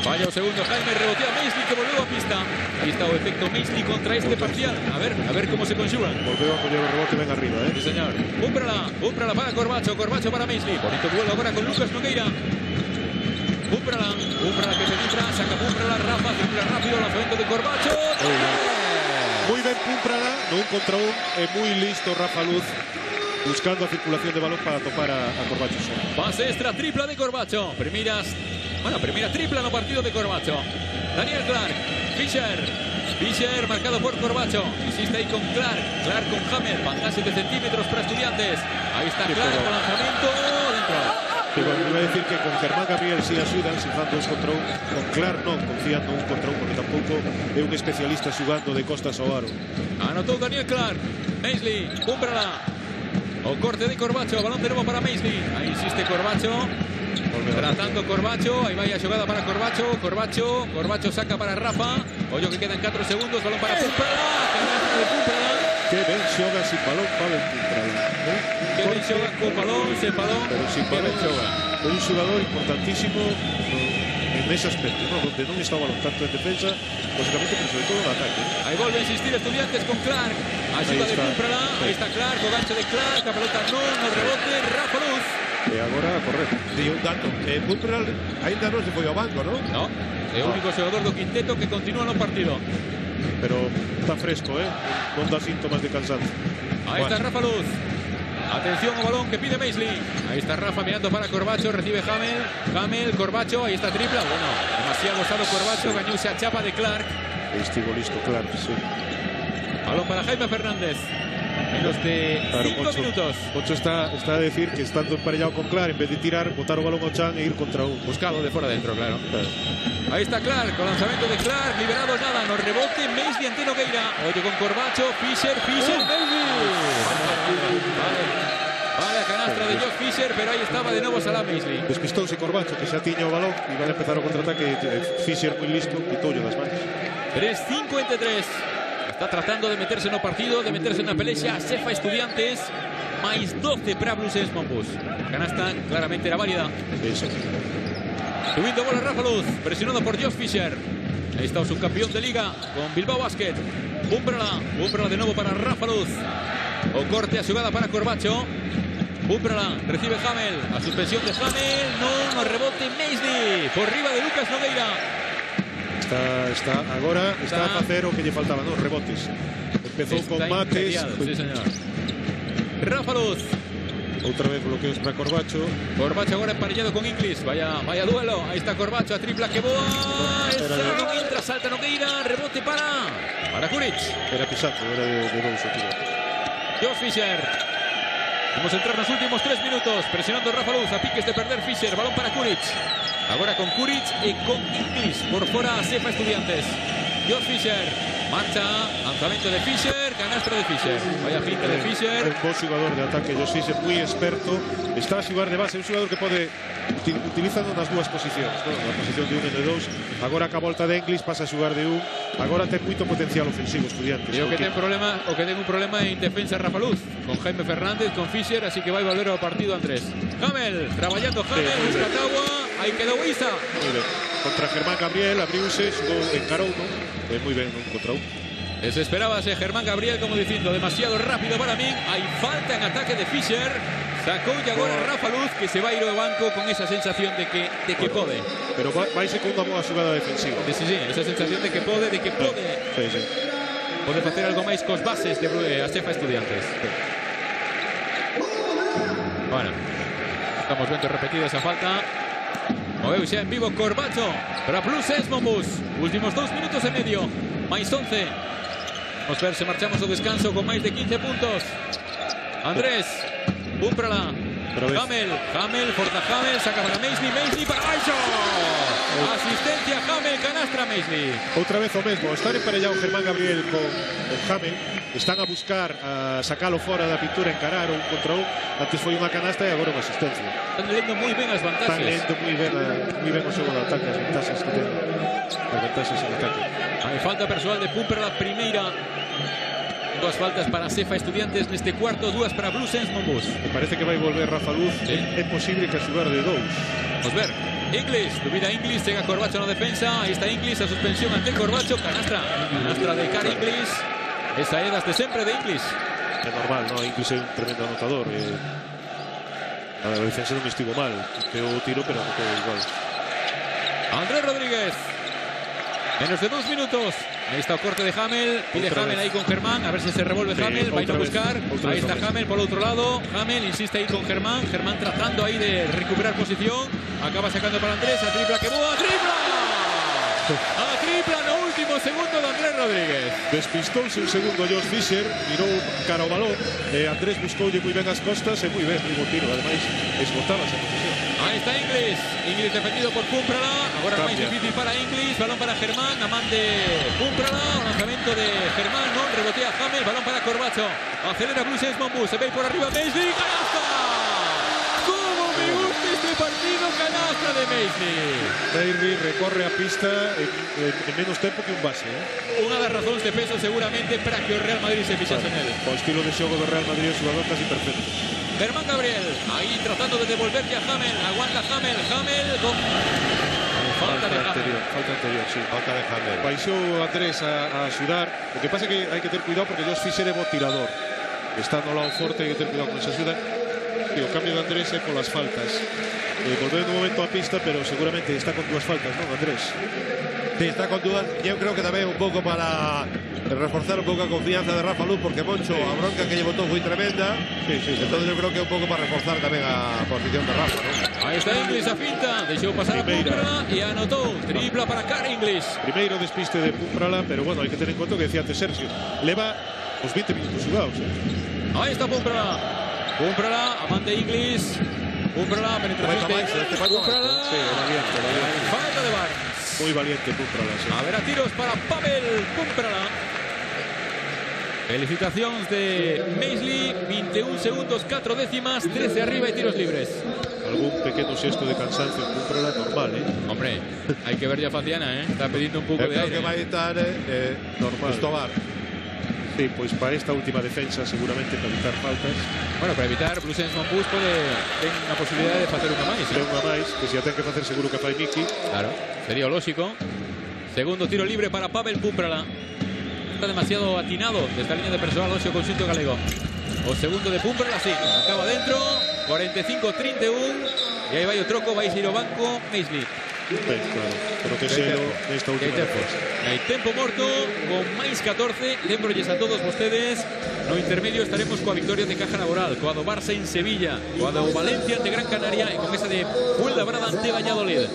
Vaya o segundo Jaime, rebotea a Maisley que volveu a pista. Aí está o efecto Maisley contra este parcial. A ver como se conxugan. Volveu a coller o rebote ben arriba, Sí, señor. Púmprala para Corbacho para Maisley. Bonito duelo agora con Lucas Nogueira. Púmprala que penetra, saca Púmprala, Rafa, tripla rápido, lanzamiento de Corbacho. Muy ben Púmprala, no un contra un, moi listo Rafa Luz, buscando a circulación de balón para topar a Corbacho. Pase extra, tripla de Corbacho. Primera tripla no partido de Corbacho. Daniel Clark, Fischer marcado por Corbacho. Insiste ahí con Clark con Hammer. Falta 7 centímetros para Estudiantes. Ahí está Clark con lanzamiento dentro. Iba a decir que con Germán Gabriel sí axudan, se fan 2 contra 1. Con Clark non, confiando 1 contra 1, porque tampouco é un especialista xugando de costas ao aro. Anotó Daniel Clark. Maisley, Púmprala. O corte de Corbacho, balón de nuevo para Maisley. Ahí insiste Corbacho. Tratando Corbacho, ahí vaya jugada para Corbacho saca para Rafa. Ollo que quedan 4 segundos, balón para Púmprala. Que ben xoga sin balón Pavel Púmprala. Que ben xoga con balón, sen balón, pero sin balón. É un xogador importantísimo en ese aspecto, ¿no? Donde non está o balón tanto en defensa, lógicamente, pero sobre todo en ataque. Ahí volve a insistir Estudiantes con Clark. Ayuda de Púmprala, ahí está Clark, o gancho de Clark, a pelota no rebote, Rafa Luz. E agora a correr. E un dato, Púmprala ainda non se foi ao banco, non? No, é o único xogador do quinteto que continúa no partido. Pero está fresco, non dá síntomas de cansancio. Ahí está Rafa Luz. Atención al balón que pide Maisley. Ahí está Rafa mirando para Corbacho. Recibe Hamel, Corbacho. Ahí está tripla. Bueno, demasiado osado Corbacho. Gañouse a chapa de Clark. Estivo listo, claro, sí. Balón para Jaime Fernández. Menos de 5 minutos. Moncho está a decir que estando emparellado con Clark, en vez de tirar, botar o balón ao chan e ir contra un. Buscado de fuera adentro, claro. Ahí está Clark, con lanzamiento de Clark, liberado nada, nos rebote, Maisley ante Nogueira. Oye con Corbacho, Fischer, Maisley. Vale, canastra de Josh Fischer, pero ahí estaba de nuevo Salah Maisley. Despistouse Corbacho, que xa tiña o balón e van a empezar o contraataque. Fischer moi listo, quitoulle das manos. 3:53. Está tratando de meterse no partido, de meterse na pelexa. Cefa Estudiantes, máis 12 para Blues Bombus. Canasta claramente era válida. Eso. Subindo bola Rafa Luz, presionado por Josh Fischer. Ahí está o subcampeón de liga con Bilbao Basket. Búmbrala de nuevo para Rafa Luz. O corte a xogada para Corbacho. Búmbrala, recibe Hamel. A suspensión de Hamel, no rebote Maisley. Por riba de Lucas Nogueira. Agora está a facer o que lle faltaba, non? Rebotes. Empezou con Mates. Sí, señor. Rafa Luz. Outra vez bloqueos para Corbacho. Corbacho agora emparellado con Inglis. Vaya duelo. Ahí está Corbacho, a tripla que boa. Esa non entra, salta Nogueira. Rebote para Kuric. Era Pisato, era de dous o tiro. Josh Fischer. Vamos a entrar nos últimos 3 minutos. Presionando Rafa Luz, a piques de perder Fischer. Balón para Kuric. Agora con Kuric e con Inglis. Por fora a Cefa Estudiantes. Josh Fischer. Marcha, lanzamiento de Fischer, canastra de Fischer. Vaya pinta de Fischer. Un buen jugador de ataque, Josh Fischer, muy experto. Está a xogar de base, un xogador que pode utilizando nas dúas posicións, ¿no? Na posición de un e de dous. Agora ca volta de Inglis pasa a xogar de un. Agora ten moito potencial ofensivo Estudiantes. Creo que ten un problema en defensa Rafa Luz, con Jaime Fernández, con Fischer, así que vai volver ao partido Andrés. Hamel, traballando Hamel, busca Tawa, aí quedou Isa. Muy bien. Contra Germán Gabriel, abriuse, encarou, ¿no? Muy bien, un contra un. Desesperábase Germán Gabriel como diciendo demasiado rápido para mí. Hay falta en ataque de Fischer. Sacó y agora Rafa Luz, que se va a ir ao banco con esa sensación de que pode. Pero vaise con unha boa xogada defensiva. Sí, esa sensación de que pode. Sí. Pode facer algo máis cos bases de a Cefa Estudiantes. Sí. Bueno, estamos vendo repetida esa falta. Moveu xa en vivo Corbacho para Blues Bombus. Últimos 2 minutos e medio. Máis 11. Vamos ver se marchamos ao descanso con máis de 15 puntos. Andrés, búmprala. Hamel, forza Hamel, saca para Maisley para Aisho. Asistencia Hamel, canastra Maisley. Outra vez o mesmo, están emparellado Germán Gabriel con Hamel. Están a buscar a sacalo fora da pintura, encarar un contra un. Antes foi unha canasta e agora unha asistencia. Están lendo moi ben as vantaxes. Están lendo moi ben o xogo de ataque, as vantaxes que ten. As vantaxes en ataque. Hai falta persoal de Pumper, la primeira. 2 faltas para Cefa Estudiantes neste cuarto, 2 para Blues Bombus. Me parece que vai volver Rafa Luz. Sí. É posible que a xogar de dous. Vamos ver. Inglis, dubida Inglis, chega Corbacho na defensa. Aí está Inglis, a suspensión ante Corbacho. Canastra de Car Inglis. Esa é das de sempre de Inglis. É normal, ¿no? Inglis é un tremendo anotador. A defensa non estivo mal. Peou o tiro, pero anotou igual. Andrés Rodríguez. Menos de 2 minutos. Ahí está o corte de Hamel. Pide Hamel ahí con Germán. A ver si se revuelve Hamel. Va a ir a buscar. Ahí está Hamel por el otro lado. Hamel insiste ahí con Germán. Germán tratando ahí de recuperar posición. Acaba sacando para Andrés. A tripla que boa. ¡Tripla! A tripla no último segundo de Andrés Rodríguez. Despistouse un segundo Josh Fischer. Mirou cara ao balón. Andrés buscoulle moi ben as costas. E moi ben, moi bo tiro. Ademais, esgotaba esa posición. Ahí está Inglis. Inglis defendido por Pumprala. Ahora es más difícil para Inglis. Balón para Germán. Amán de Pumprala. Lanzamiento de Germán. No, rebotea Hamel. Balón para Corbacho. Acelera Blues Bombus. Se ve por arriba Maisley. ¡Canasta! ¡Cómo me gusta este partido! Canasta de Maisley recorre a pista en menos tempo que un base. Una das razóns de peso seguramente para que o Real Madrid se fixase nel. O estilo de xogo do Real Madrid é un xogador casi perfecto. Germán Gabriel, ahí tratando de devolverle a Hamel. Aguanta Hamel con... Falta anterior, sí. Falta de Hamel. Baixou Andrés a axudar. O que pasa é que hai que ter cuidado porque Josh Fischer é bo tirador. Está no lado forte, hai que ter cuidado con esa axuda. E o cambio de Andrés é polas faltas. Volveu un momento a pista, pero seguramente está con 2 faltas, ¿no, Andrés? Sí, está con dudas. Yo creo que también un poco para reforzar un poco la confianza de Rafa Luz, porque Moncho, a bronca que llevó todo fue tremenda. Entonces yo creo que un poco para reforzar también a posición de Rafa, ¿no? Ahí está Inglis a finta, deixou pasar a Púmprala y anotó. Tripla para Carl Inglis. Primeiro despiste de Púmprala, pero bueno, hay que tener en cuenta que decía antes Sergio, leva os 20 minutos jugados. Ahí está Púmprala, amante Inglis. Púmprala, penetración de Púmprala. Sí, valiente. Falta de Barnes. Muy valiente Púmprala. Sí. A ver, a tiros para Pavel Púmprala. Felicitaciones de Maisley, 21 segundos, 4 décimas, 13 arriba y tiros libres. Algún pequeño gesto de cansancio en Púmprala normal, Hombre, hay que ver ya Faciana, Está pidiendo un poco de creo aire. que va a estar normal. Estobar. Sí, pues para esta última defensa seguramente para evitar faltas. Bueno, para evitar Blues Saints Monbus ten a posibilidad de facer unha máis. Ten unha máis, que se a ten que facer seguro que fai Miki. Claro, sería lógico. Segundo tiro libre para Pavel Púmprala. Está demasiado atinado desde la línea de personal o conxunto galego. O segundo de Púmprala, sí, acaba dentro. 45-31. E aí vai o troco, vai ir ao banco Maisley. Ben, claro, pero que selo nesta última defensa. Hai tempo morto con máis 14. Lembrolles a todos vostedes, no intermedio estaremos coa victoria de Caja Laboral, coa do Barça en Sevilla, coa do Valencia ante Gran Canaria e con esa de Fuenlabrada ante Valladolid.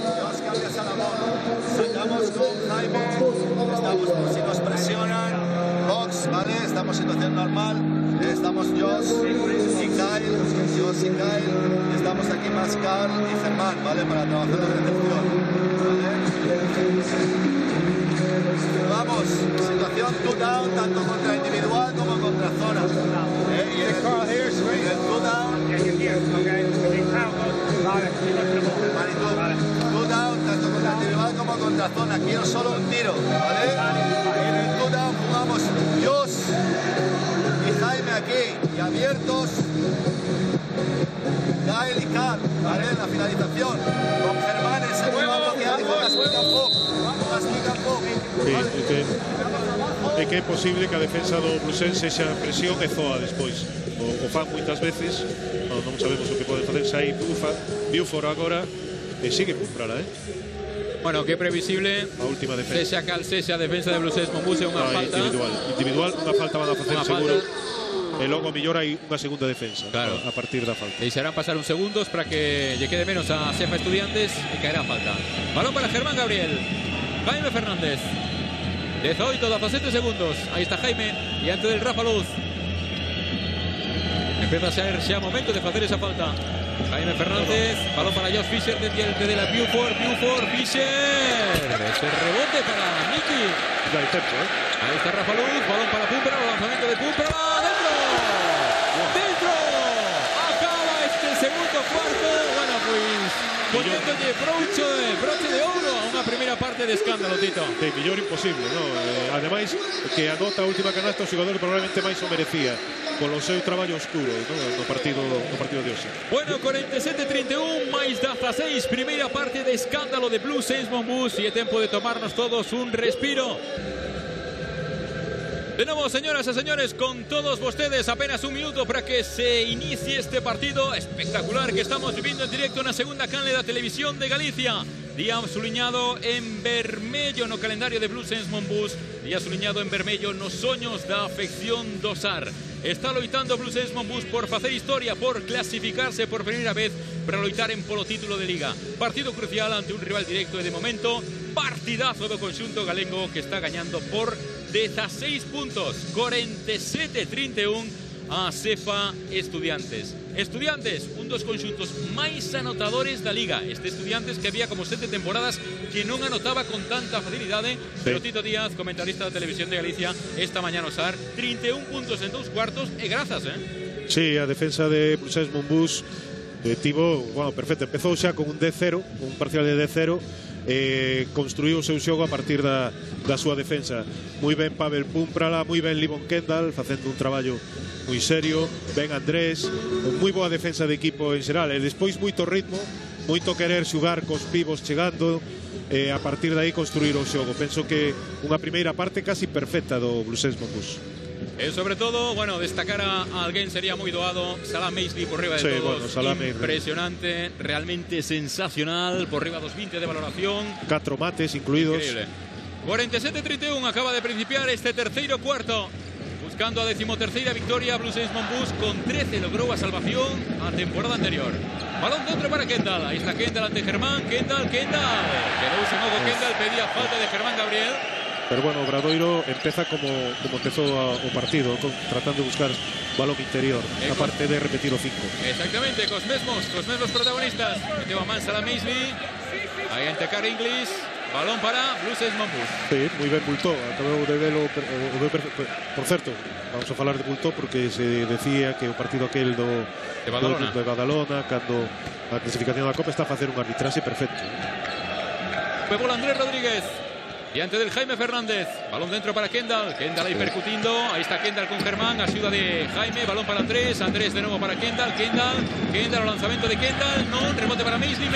Sacamos con Jaime, estamos por si nos presionan, box, ¿vale? Estamos en situación normal, estamos Josh y Kyle, estamos aquí más Carl y Germán, ¿vale? Para trabajar la recepción, ¿vale? Vamos, situación two down, tanto contra individual como contra zona. Y el two down, two down, tanto contra individual como contra zona. Quiero solo un tiro, ¿vale? En el two down jugamos Josh y Jaime aquí, y abiertos Kyle y Carl, ¿vale? En la finalización, con Germán en segundo bloqueando con las pick and pop. Sí, é que é posible que a defensa do Bluesense sexa presión e zoa despois. O fan moitas veces, non sabemos o que poden facer. Sai Buford agora e sigue Púmprala, Bueno, que previsible. A última defensa. Sexa cal sexa a defensa de Blues Saints Monbus é unha falta. Individual, unha falta van a facer seguro. E logo a mellor hai unha segunda defensa, claro, a partir da falta. Deixarán pasar uns segundos para que lle quede menos a Cefa Estudiantes e caerá falta. Balón para Germán Gabriel. Jaime Fernández. 18-17 segundos. Ahí está Jaime y antes del Rafa Luz. Empieza a ser ya momento de hacer esa falta. Jaime Fernández, balón para Josh Fisher desde la Buford, Fisher. Ese rebote para Miki. Ahí está Rafa Luz, balón para Púmprala, lanzamiento de Púmprala, dentro. Acaba este segundo cuarto. Bueno, pues poniéndolle broche de ouro a unha primeira parte de escándalo, Tito. De mellor imposible, ¿no? Ademais, que anota a última canasta o xogador probablemente máis o merecía polo seu traballo oscuro, ¿no? no partido de hoxe. Bueno, 47-31, máis 16, primeira parte de escándalo de Blues Saints Monbus e é tempo de tomarnos todos un respiro. De nuevo, señoras y señores, con todos ustedes, apenas un minuto para que se inicie este partido espectacular que estamos viviendo en directo en la segunda canle da Televisión de Galicia. Día suliñado en vermello no calendario de Blues Saints Monbus, día suliñado en vermello nos soños da afección do SAR. Está loitando Blues Saints Monbus por facer historia, por clasificarse por primeira vez para loitar en polo título de Liga. Partido crucial ante un rival directo e de momento partidazo do conxunto galengo que está gañando por 16 puntos, 47-31 a Cefa Estudiantes. Estudiantes, un dos conxuntos máis anotadores da Liga. Este Estudiantes que había como 7 temporadas que non anotaba con tanta facilidade, pero Tito Díaz, comentarista da Televisión de Galicia, esta mañá no SAR, 31 puntos en 2 cuartos e grazas, Sí, a defensa de Blues Saints Monbus tivo, bueno, perfecto, empezou xa con un 10-0, un parcial de 10-0, construiu o seu xogo a partir da súa defensa. Moi ben Pavel Púmprala, moi ben Livon Kendall facendo un traballo moi serio, ben Andrés, moi boa defensa de equipo en xeral, e despois moito ritmo, moito querer xugar cos pivos chegando, a partir de aí construir o xogo. Penso que unha primeira parte casi perfecta do Blues Saints Monbus. Sobre todo, bueno, destacar a alguén sería moi doado. Salah Maisley por riba de todos, bueno, impresionante, realmente sensacional, por riba dos 20 de valoración. 4 mates incluídos. Increíble. 47-31 acaba de principiar este terceiro cuarto. Buscando a 13ª victoria, Blue Saints Monbus con 13 logró a salvación a temporada anterior. Balón dentro para Kendall. Ahí está Kendall ante Germán. Kendall. Que no usa un ojo Kendall. Pedía falta de Germán Gabriel. Pero bueno, Obradoiro empeza como empezó o partido, tratando de buscar balón interior, aparte de repetir o 5. Exactamente, cos mesmos protagonistas. Meteu a man Salah Maisley. Aí ante Car Inglis. Balón para Blue Saints Monbus. Sí, moi ben Bultó. Acabou de velo. Por certo, vamos a falar de Bultó porque se decía que o partido aquel de Badalona, cando a clasificación da Copa está a facer un arbitraxe perfecto. Fue bola Andrés Rodríguez. Diante del Jaime Fernández. Balón dentro para Kendall. Kendall ahí percutindo. Ahí está Kendall con Germán. Ayuda de Jaime. Balón para Andrés. Andrés de nuevo para Kendall. Kendall. El lanzamiento de Kendall. No. Rebote para Maisley.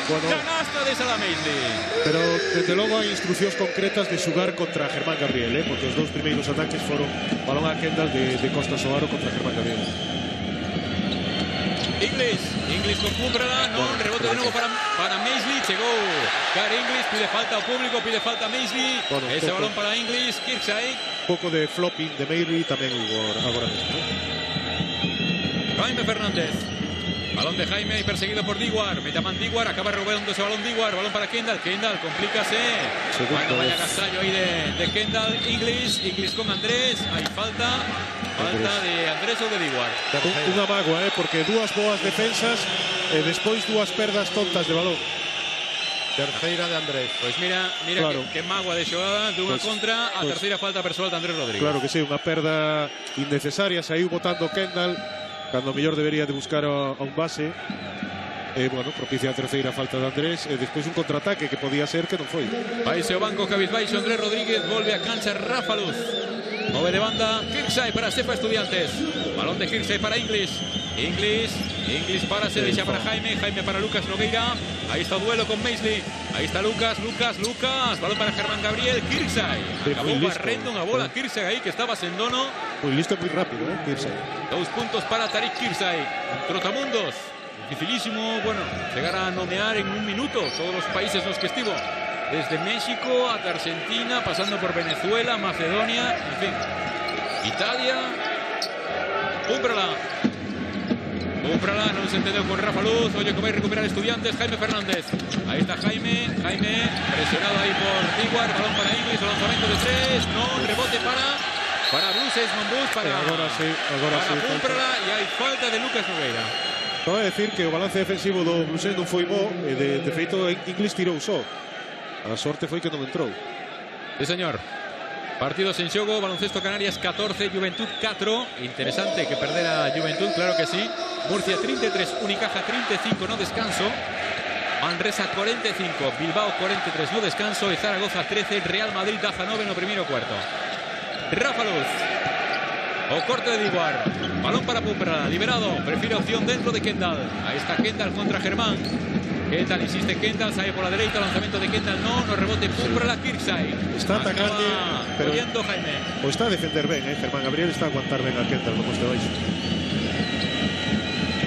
Bueno, canasta de Salah Maisley. Pero desde logo hai instruccións concretas de xugar contra Germán Gabriel, porque os dous primeiros ataques foron balón a Kendall de Costa Soaro contra Germán Gabriel. Inglis con Cúmbrala, no, rebote de nuevo para Maisley, llegó Car Inglis, pide falta ao público, pide falta a Maisley, bueno, ese balón para Inglis, Kirksay. Poco de flopping de Maisley tamén hubo agora mesmo. Jaime Fernández. Balón de Jaime y perseguido por Diguar. Metaman Diguar, acaba robando ese balón Diguar. Balón para Kendall. Complícase. Bueno, vaya casallo ahí de Kendall. Inglis con Andrés. Hay falta de Andrés ou de Diguar. Unha mágoa, porque dúas boas defensas e despois dúas perdas tontas de balón. Terceira de Andrés. Pues mira claro. que mágoa de xogada de unha contra a terceira falta persoal de Andrés Rodríguez. Claro que sí, unha perda innecesaria. Saiu botando Kendall cando mellor debería de buscar a un base. Bueno, propicia a terceira falta de Andrés e despois un contraataque que podía ser que non foi. Paise o banco cabizbaixo Andrés Rodríguez, volve a cancha Rafa Luz. Move de banda Kirksay para Sefa Estudiantes. Balón de Kirksay para Inglis para Sergio para Jaime para Lucas Nogueira. Ahí está o duelo con Maisley. Ahí está Lucas. Balón para Germán Gabriel. Kirksay acabou barrendo unha bola Kirksay aí que estaba sen dono. Muy listo, muy rápido, Kirksay. 2 puntos para Tariq Kirksay. Trotamundos. Dificilísimo, bueno, llegar a nomear en un minuto todos los países en los que estuvo. Desde México hasta Argentina, pasando por Venezuela, Macedonia, en fin. Italia. Cúmbrala, no se entendió con Rafa Luz. Oye, que va a recuperar Estudiantes. Jaime Fernández. Ahí está Jaime, presionado ahí por Diguar. Balón para Inglis, lanzamiento de 3. No, rebote para Blue Saints Monbus, para Cúmbrala. Y hay falta de Lucas Nogueira. Acaba de decir que o balance defensivo do Blue Saints non foi bo. De feito, Inglis tirou só. A sorte foi que non entrou. Sí, señor. Partidos en xogo, baloncesto Canarias 14, Juventud 4. Interesante que perdera Juventud, claro que sí. Murcia 33, Unicaja 35, no descanso. Manresa 45, Bilbao 43, no descanso. E Zaragoza 13, Real Madrid 19 no primeiro cuarto. Rafa Luz. O corte de Diguar. Balón para Pumperla, liberado. Prefiere opción dentro de Kendall. Ahí está Kendall contra Germán. Kendall insiste, sale por la derecha, lanzamiento de Kendall, no rebote Pumperla, Kirksay. Está atacando, pero Jaime. O está a defender ben, Germán Gabriel está a aguantar ben a Kendall, como este baixo.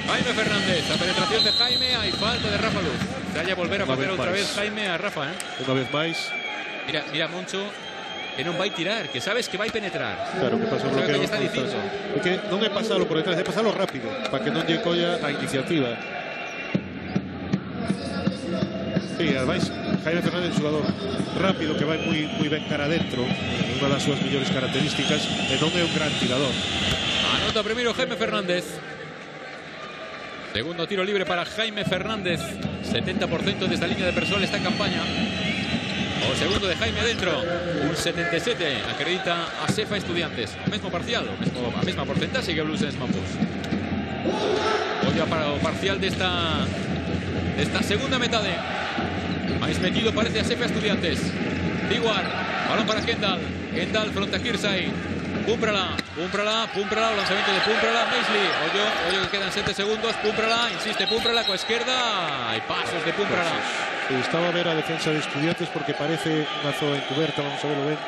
Jaime Fernández, la penetración de Jaime, hay falta de Rafa Luz. Se haya volver a bater otra vez Jaime a Rafa, Una vez máis. Mira Moncho, que non vai tirar, que sabes que vai penetrar. Claro, que pasa o bloqueo. Que está dicindo. Porque non é pasalo por detrás, é pasalo rápido, para que non lle colla a iniciativa. Sí, además, Jaime Fernández é un xogador rápido que vai moi ben cara adentro, unha das súas mellores características, e non é un gran tirador. Anota primeiro Jaime Fernández. Segundo tiro libre para Jaime Fernández. 70% desde a línea de persoal esta campaña. O segundo de Jaime adentro. Un 77 acredita a Sefa Estudiantes. O mesmo parcial, a mesma porcentaxe que Blue Saints Monbus. Ollo para o parcial desta segunda metade. Mais metido parece a Sefa Estudiantes. Diguar, balón para Kendall fronte a Kirksay. Pumperla, o lanzamiento de Pumperla, Maisley. Ollo que quedan 7 segundos. Insiste Pumperla con izquierda. Hay pasos de Pumperla. Estaba a ver a defensa de Estudiantes porque parece unha zona encuberta, vamos a verlo ben.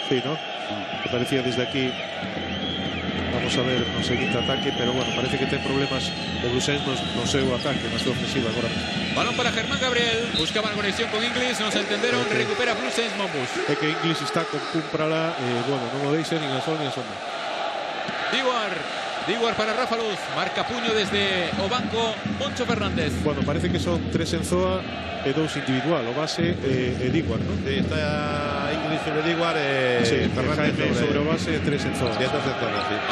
Sí, ¿no? Me parecía desde aquí. Vamos vamos a ver no seguinte ataque, pero bueno, parece que ten problemas o Blues no seu ataque na súa ofensiva agora mesmo. Balón para Germán Gabriel, buscaban conexión con Inglis, no se entenderon, recupera Blue Saints Monbus. É que Inglis está con Cúmprala, bueno, non o deixa nin a sol nin a sombra. Diguar para Rafa Luz, marca puño desde o banco Moncho Fernández. Bueno, parece que son 3 en Zoa e 2 individual, o base e Diguar, ¿no? Sí, está Inglis sobre Diguar, sí, Fernández sobre o base e 3 en Zoa. Sí, sí.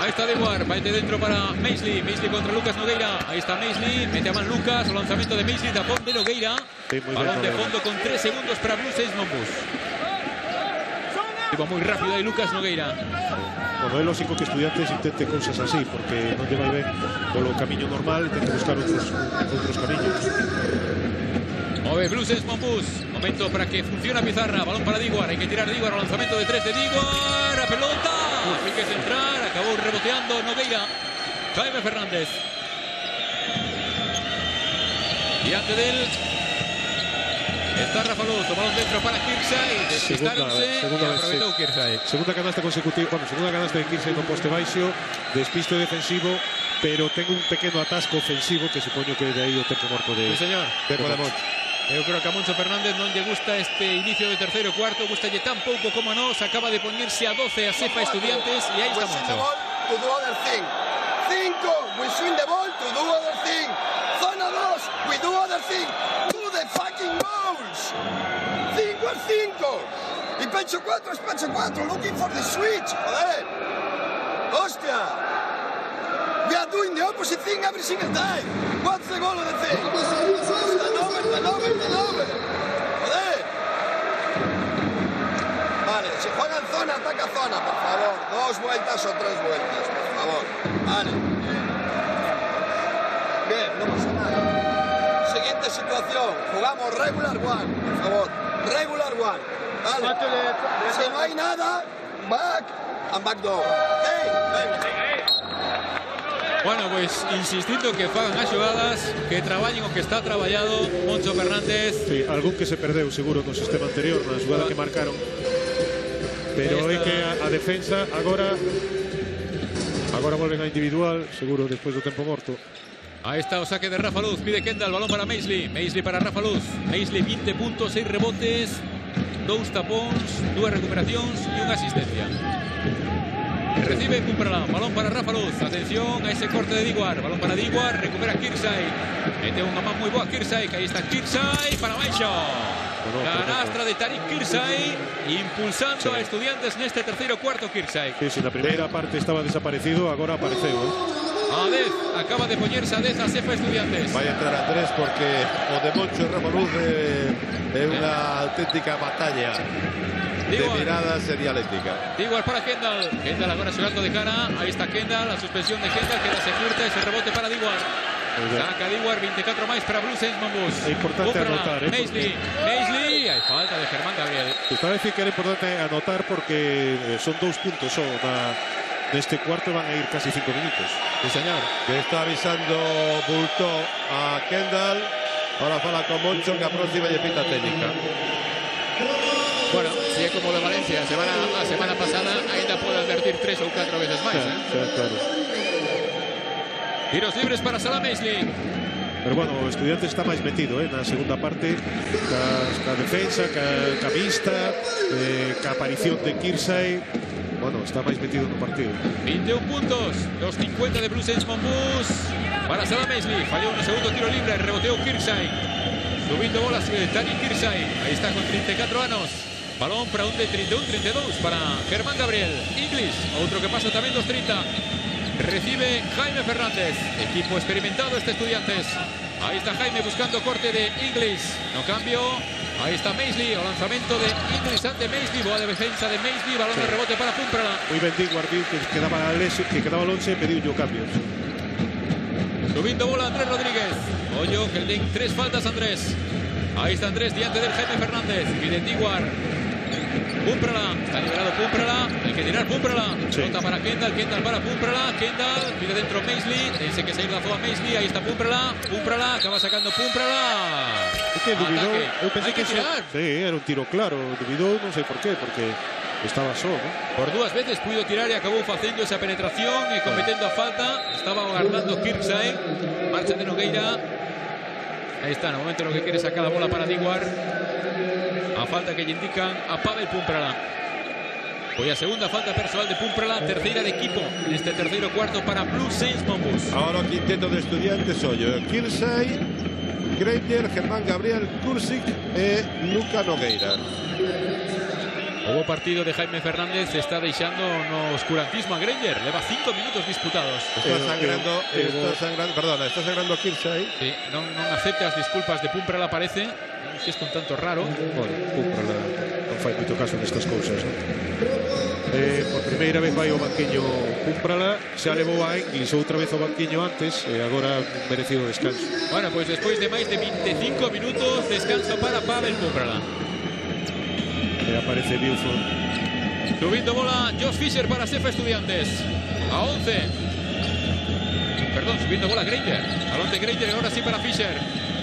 Ahí está Diguar, va dentro para Maisley contra Lucas Nogueira. Ahí está Maisley, mete a man Lucas, o lanzamiento de Maisley, tapón de Nogueira. Sí, balón de fondo con 3 segundos para Blue Saints Monbus. Va muy rápido ahí Lucas Nogueira. Bueno, é lógico que estudiantes intente cousas así, porque non lle vai ben polo camiño normal, ten que buscar outros camiños. Move Blue Saints Monbus, momento para que funcione a pizarra, balón para Diguar, hay que tirar Diguar, lanzamiento de 3 de Diguar, a pelota, hay que centrar, acabó reboteando Nogueira, Jaime Fernández. Diante de él está Rafa Luz, balón dentro para Kirchai, despistáronse y aprovechó Kirchai. Segunda canasta consecutiva, bueno, segunda canasta de Kirchai no poste baixo, despiste defensivo, pero tengo un pequeno atasco ofensivo que supoño que de aí o tempo morto de... Sí, señor. Tempo de Moncho. Eu creo que a Moncho Fernández non lle gusta este inicio de terceiro cuarto, gustalle tan pouco como no, se acaba de poñerse a 12 a Cefa Estudiantes e aí está Moncho. To do other thing. 5, we swing the ball to do other thing. Zona 2, we do other thing. Do the fucking goals. 5 a 5. Y pecho 4 es pecho 4. Looking for the switch. Joder. Hostia. We are doing the opposite thing every single time. What's the goal of the thing? Turn over. Joder. Vale, si juegan zona, ataca zona, por favor. 2 vueltas o 3 vueltas, por favor. Vale. Bien, no pasa nada. Siguiente situación. Jugamos regular one, por favor. Regular one. Vale. Si no hay nada, back and back door. Hey, venga. Bueno, pues insistindo que fagan as xogadas, que traballen o que está traballado Moncho Fernández. Sí, algún que se perdeu seguro no sistema anterior, na xogada que marcaron. Pero é que a defensa agora volven a individual, seguro, despois do tempo morto. Ahí está o saque de Rafa Luz, pide Kendall, balón para Maisley para Rafa Luz. Maisley 20 puntos, 6 rebotes, 2 tapóns, 2 recuperacións e unha asistencia. Recibe Cúmprala, balón para Rafa Luz. Atención a ese corte de Diguar. Balón para Diguar, recupera Kirchai. Mete unha man moi boa Kirchai, que aí está Kirchai para baixo. Canastra de Tariq Kirchai, impulsando a Estudiantes neste terceiro cuarto Kirchai. Sí, na primeira parte estaba desaparecido, agora apareceu. A 10, acaba de poñerse a 10 a Cefa Estudiantes. Vai entrar a 3 porque o de Moncho e Rafa Luz é unha auténtica batalla de mirada serialética. Diguar para Kendall. Kendall agora xogando de cara. Ahí está Kendall, a suspensión de Kendall, queda se curta ese rebote para Diguar. Saca Diguar, 24 máis para Blue Saints Monbus. É importante anotar, Maisley, hai falta de Germán Gabriel. Estaba a decir que era importante anotar porque son 2 puntos só neste cuarto, van a ir casi 5 minutos. Sí, señor. Que está avisando Bulto a Kendall. Ahora fala con Moncho que a próxima lle pita técnica. Bueno, si é como de Valencia a semana pasada, ainda pode advertir 3 ou 4 veces máis. Claro. Tiros libres para Salah Maisley. Pero bueno, o Estudiantes está máis metido na segunda parte, ca defensa, ca vista, ca aparición de Kirchai. Bueno, está máis metido no partido. 21 puntos, los 50 de Blue Saints Monbus para Salah Maisley. Falló un segundo tiro libre, reboteó Kirchai. Subindo bolas Tariq Kirchai. Ahí está con 34 anos. Balón para un de 31-32 para Germán Gabriel. Inglis, outro que pasa tamén dos 30. Recibe Jaime Fernández. Equipo experimentado este Estudiantes. Ahí está Jaime buscando corte de Inglis. No cambio. Ahí está Maisley. O lanzamento de Inglis ante Maisley. Boa de defensa de Maisley. Balón de rebote para Cúmprala. Muy ben Diguar, que quedaba longe, pediu yo cambios. Subindo bola Andrés Rodríguez. Ollo que le den 3 faltas Andrés. Ahí está Andrés diante del Jaime Fernández. Pide Diguar. Cúmprala, está liberado Cúmprala, hay que tirar Cúmprala. Sí. Nota para Kendall para Cúmprala. Kendall pide dentro Maisley, dice que se irá a Maisley. Ahí está Cúmprala, acaba sacando Cúmprala. Es que dubidou, eu pensei hay que tirar. Sí, era un tiro claro, dubidou, non sei por qué, porque Estaba solo, ¿no? Por 2 veces pudo tirar y acabó facendo esa penetración e cometendo a falta. Estaba aguardando Kirksay. Marcha de Nogueira. Ahí está, en el momento en lo que quiere sacar la bola para Diguar. A falta que le indican a Pavel Pumprala. Hoy a segunda falta personal de Pumprala, tercera de equipo en este tercero cuarto para Blue Saints Mombus. Ahora quinteto de estudiantes hoy. Kirksay, Granger, Germán Gabriel, Kursic e Luca Nogueira. Hubo partido de Jaime Fernández, está deixando no oscurantismo a Granger. Leva 5 minutos disputados. Está sangrando Kirksay. Sí, non acepta as disculpas de Pumprala, parece. Un gesto un tanto raro. Bueno, Pumprala non fai moito caso nestas cousas, ¿no? Por primeira vez vai o banquiño Pumprala, xa levou a Inglis outra vez o banquiño antes e agora merecido descanso. Bueno, pues despois de máis de 25 minutos, descanso para Pavel Pumprala. E aparece Buford. Subindo bola, Josh Fisher para Sefa Estudiantes. A 11. Perdón, subiendo bola Granger. Balón de Granger, ahora sí para Fisher.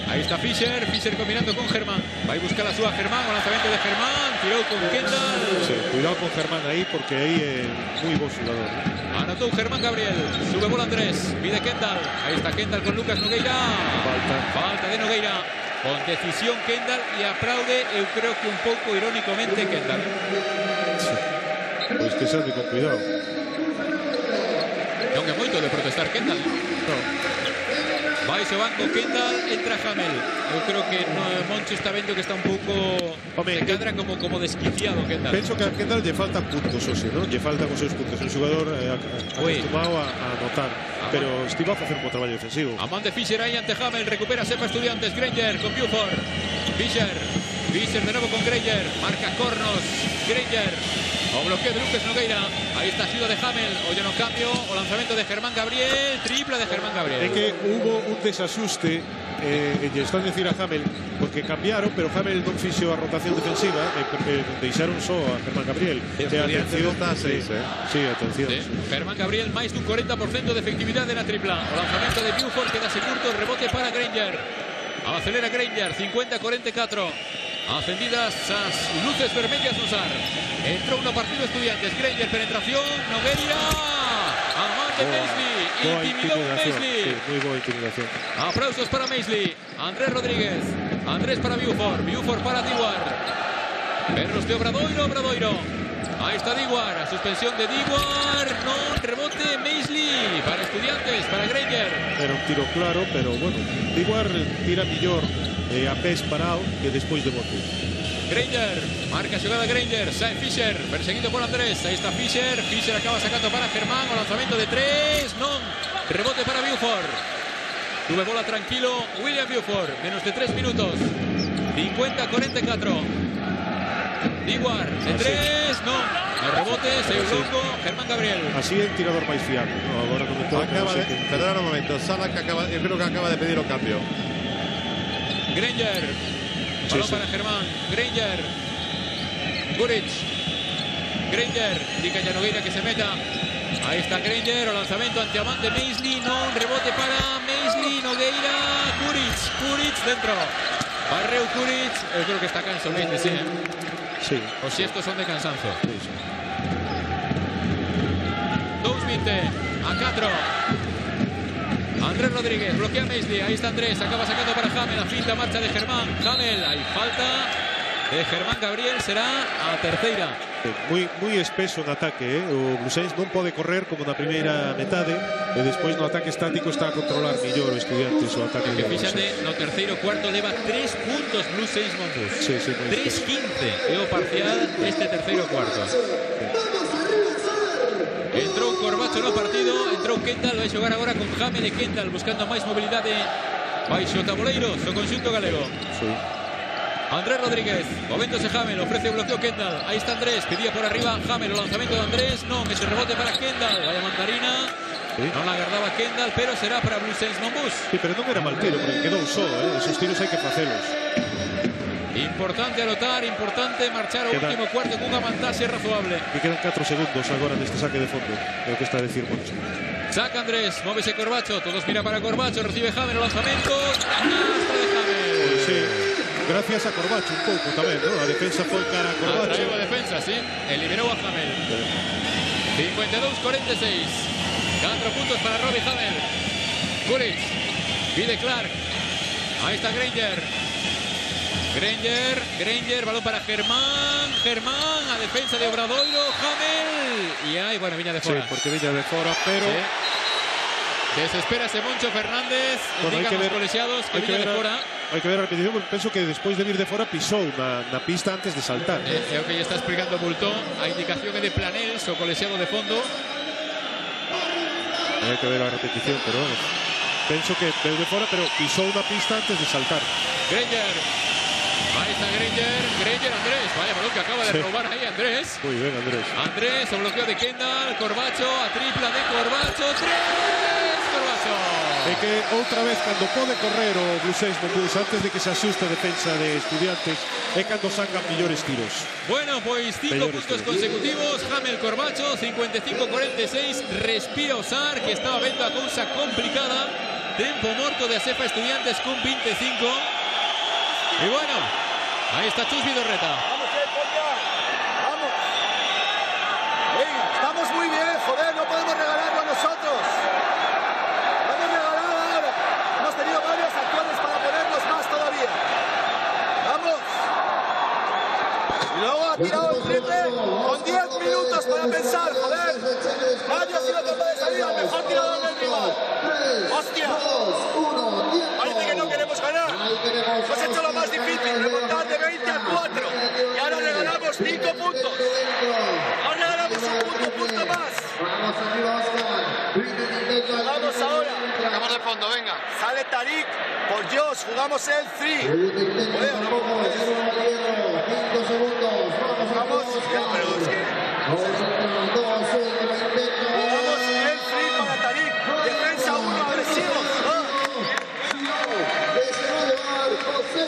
Ahí está Fisher, Fisher combinando con Germán. Va a buscar la suya Germán, o lanzamiento de Germán. Tiró con Kendall. Sí, cuidado con Germán ahí porque ahí es muy buen jugador, ¿no? Anotó Germán Gabriel. Sube bola Andrés. Pide Kendall. Ahí está Kendall con Lucas Nogueira. Falta de Nogueira. Con decisión Kendall y aplaude, yo creo que un poco irónicamente Kendall. Sí. Pues que se ande con cuidado. Non é moito de protestar Kendall. No. Vai ese banco Kendall, entra Hamel. Eu creo que Moncho está vendo que está un pouco se cadra como desquiciado Kendall. Penso que a Kendall lle faltan puntos, Ose, ¿no? Lle faltan os seus puntos. Un xugador acostumado a anotar, pero estivo a facer un bo traballo defensivo. Amán de Fisher ahí ante Hamel, recupera Sepa Estudiantes, Granger con Buford. Fisher de nuevo con Granger, marca Cornos, Granger. O bloqueo de Lucas Nogueira. Ahí está Ciudad de Hamel. Oye, no cambio. O lanzamiento de Germán Gabriel. Tripla de Germán Gabriel. Es que hubo un desasuste. Lle están a decir a Hamel porque cambiaron, pero Hamel non fixo a rotación defensiva. Deixaron só a Germán Gabriel. Atención, está a 6, Sí, atención. Sí. Germán Gabriel, máis dun 40% de efectividad de la tripla. O lanzamiento de Buford, quedase curto. Rebote para Granger. Acelera Granger. 50-44. Ascendidas as luces vermellas no SAR. Entró uno partido Estudiantes. Granger, penetración. Nogueira. Amán de Maisley. Intimidó Maisley. Sí, muy buena intimidación. Aplausos para Maisley. Andrés Rodríguez. Andrés para Buford. Buford para Diguar. Perros de Obradoiro. Ahí está Diguar. Suspensión de Diguar. No. Rebote Maisley. Para Estudiantes. Para Granger. Era un tiro claro, pero bueno. Diguar tira mellor a pés parado que despois de bote. Granger, marca jugada Granger, Sae Fisher, perseguido por Andrés, ahí está Fisher acaba sacando para Germán, o lanzamiento de 3, non, rebote para Buford, sube bola tranquilo, William Buford, menos de 3 minutos, 50-44, Diguar, de 3, non, el rebote, se longo, Germán Gabriel. Así el tirador máis fiable, ¿no? Ahora perdón un momento, Sala que yo creo que acaba de pedir un cambio. Granger, balón para Germán, Granger, Kuric, Granger, indica ya Nogueira que se meta, ahí está Granger, o lanzamiento ante Amán de Maisley, no, rebote para Maisley, Nogueira, Kuric dentro, barreu Kuric, yo creo que está cansado Maisley, sí, sí, o si estos son de cansancio. Sí, sí. 2-20, a 4. Andrés Rodríguez, bloquea a Maisley, ahí está Andrés, acaba sacando para Hamel, la finta marcha de Germán, Hamel, hay falta de Germán Gabriel, será a terceira. Muy espeso en ataque, o Blue Saints non pode correr como na primeira metade e despois no ataque estático está a controlar mellor o Estudiantes o ataque. Que fíxate, no terceiro cuarto leva 3 puntos Blue Saints Mombus. Sí, 3-15 é o parcial deste terceiro cuarto. Entrou Corbacho no partido, entrou Kendall, vai xogar agora con Hamel e Kendall buscando máis mobilidade baixo tabuleiros o conxunto galego. Sí. Andrés Rodríguez, movéndose Hamel, ofrece bloqueo Kendall, ahí está Andrés, pedía por arriba Hamel, o lanzamiento de Andrés, non, ese rebote para Kendall, vaya mandarina, sí. Non la agardaba Kendall, pero será para Blue Saints Mombus. Sí, pero non era mal tiro, porque quedou só, esos tiros hai que facelos. Importante anotar, importante marchar ao último cuarto cunha vantaxe razoable. Que quedan 4 segundos agora neste saque de fondo, é o que está a decir Moncho. Saca Andrés, móvese Corbacho, todos mira para Corbacho, recibe Hamel, o lanzamento, canasta de Hamel. Sí. Gracias a Corbacho un pouco tamén, ¿no? A defensa foi cara a Corbacho. Atraiu a defensa, sí. Eliminó a Hamel. 52-46. 4 puntos para Robbie Hamel. Kuric. Pide Clark. Ahí está Granger. Granger, balón para Germán, a defensa de Obradoiro, Hamel, y ahí, bueno, viña de fora. Sí, porque viña de fora, pero... Sí. Desespérase Moncho Fernández, indican os colexiados que viña de fora. Hai que ver a repetición, porque penso que despois de vir de fora pisou na pista antes de saltar. É o que lle está explicando Bultó, a indicación é de Planels, o colexiado de fondo. Hai que ver a repetición, pero vamos. Penso que desde fora, pero pisou na pista antes de saltar. Granger. Ahí está Granger, Andrés. Vaya balón que acaba de robar ahí Andrés. Muy bien, Andrés. Andrés, o bloqueo de Kendall, Corbacho, a tripla de Corbacho, 3, Corbacho. É que outra vez, cando pode correr o Blue Saints Bus antes de que se asuste a defensa de Estudiantes, é cando sacan millores tiros. Bueno, pues 5 puntos consecutivos. Hamel Corbacho, 55-46. Respira Osar, que estaba vendo a cousa complicada. Tempo morto de Asefa Estudiantes con 25. Y bueno, ahí está Chus Vidorreta. Vamos, vamos. Estamos muy bien, joder, no podemos regalarlo a nosotros. Lo hemos regalado ahora. Hemos tenido varias acciones para ponernos más todavía. Vamos. Y luego ha tirado el triple con 10 minutos para pensar, joder. Nadie ha sido capaz de salir al mejor tirador del rival. ¡Hostia! Parece que no queremos ganar. Hemos hecho lo más difícil, remontar de 20 a 4. Y ahora regalamos 5 puntos. Ahora regalamos un punto más. Jugamos ahora. Acabamos de fondo, venga. Sale Tariq por Josh, jugamos el 3. Joder, no puedes. 5 segundos. Vamos. Pero es que... Jugamos el 3 para Tariq. Defensa 1, agresivos.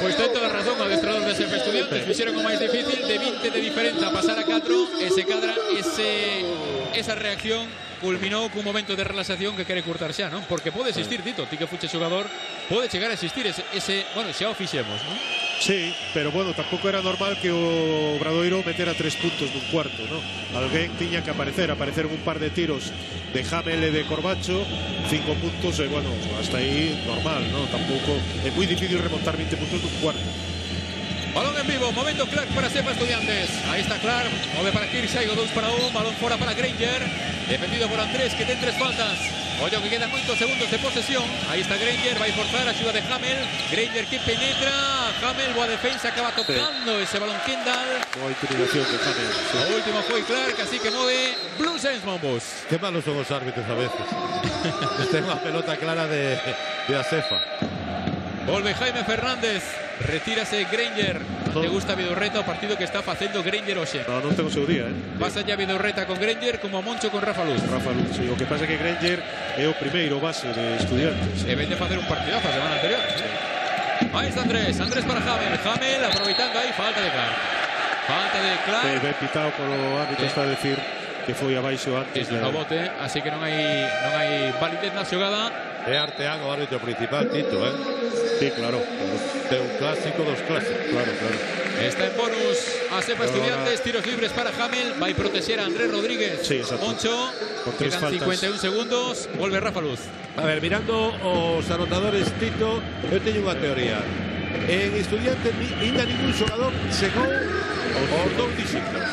Pues ten toda razón, o adestrador de Asefa Estudiantes. Fixeron o máis difícil, de 20 de diferenza a pasar a 4, e se cadra esa reacción culminou cun momento de relaxación que quere curtar xa, non? Porque pode existir, Tito, ti que fuche xogador, pode chegar a existir ese bueno, xa o fixemos, non? Sí, pero bueno, tampouco era normal que o Obradoiro metera 3 puntos nun cuarto, ¿no? Alguén tiña que apareceron un par de tiros de Hamel e de Corbacho, 5 puntos, e bueno, hasta aí normal, ¿no? Tampouco é moi difícil remontar 20 puntos nun cuarto. Balón en vivo, momento Clark para Asefa Estudiantes. Ahí está Clark, move para Kirchaigo, 2 para 1, balón fora para Granger, defendido por Andrés, que ten 3 faltas. Ollo que quedan 8 segundos de posesión. Ahí está Granger, vai forzar a axuda de Hamel. Granger que penetra, Hamel, boa defensa, acaba tocando ese balón Kendall. Boa intimidación de Hamel. Sí. O último foi Clark, así que move Blue Saints Bus. Qué malos son los árbitros a veces. Esta é unha pelota clara de Asefa. Volve Jaime Fernández, retírase Granger. ¿Te gusta Vidorreta o partido que está facendo Granger hoxe? No, non ten o seu día, Pasa ya Vidorreta con Granger como a Moncho con Rafa Luz. Rafa Luz, sí. O que pasa é que Granger é o primeiro base de Estudiantes. E ven de facer un partidazo a semana anterior. Ahí está Andrés para Hamel aproveitando aí, falta de Clark. Ben pitado polo árbitro, está a decir que foi abaixo antes de bote, así que non hai validez na xogada. É Arteaga o árbitro principal, Tito, Sí, claro. De un clásico, dos clásicos. Claro. Está en bonus Asefa Estudiantes, tiros libres para Hamel, vai proteger a Andrés Rodríguez. Sí, exacto. Moncho, quedan 51 segundos, volve Rafa Luz. A ver, mirando os anotadores, Tito, eu teño unha teoría. En Estudiantes ainda ningún xogador chegou aos 2 dígitos.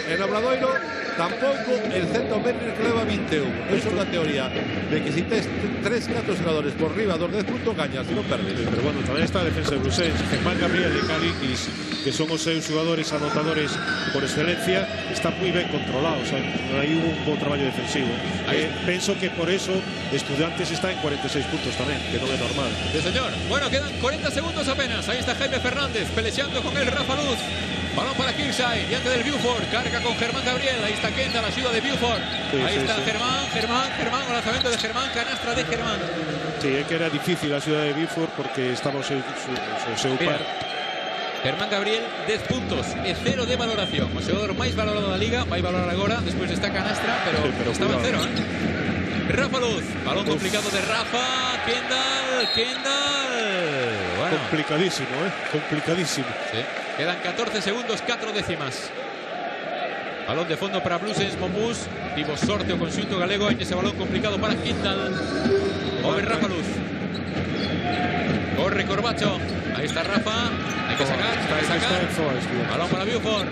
En Obradoiro tampouco el centometro que leva 21. Eso é unha teoría de que si tes 3-4 xogadores por riba dos 10 puntos gañas, se non perdes. Sí, pero bueno, tamén está a defensa de Blue Saints. Germán Gabriel e Cal Inglis, que son os seus xogadores anotadores por excelencia, están moi ben controlados. Aí hubo un bon traballo defensivo. Penso que por eso Estudiantes está en 46 puntos tamén, que non é normal. Sí, señor. Bueno, quedan 40 segundos apenas. Ahí está Jaime Fernández peleando con el Rafa Luz. Balón para Kirchai, diante del Buford, carga con Germán Gabriel, ahí está Kendall, la ayuda de Buford, ahí está Germán, o lanzamiento de Germán, canastra de Germán. Sí, é que era difícil a ayuda de Buford porque estaba o seu par. Germán Gabriel, 10 puntos e 0 de valoración. O xogador máis valorado da Liga, vai valorar agora, despois desta canastra, pero estaba en 0, Rafa Luz, balón complicado de Rafa. Kendall. Bueno. Complicadísimo, complicadísimo. Sí. Quedan 14 segundos, 4 décimas. Balón de fondo para Blues Saints Montbus. Digo, sorte o conxunto galego en ese balón complicado para Kendall. Move Rafa Luz. Corre Corbacho. Ahí está Rafa. Hay que sacar. Balón para Buford.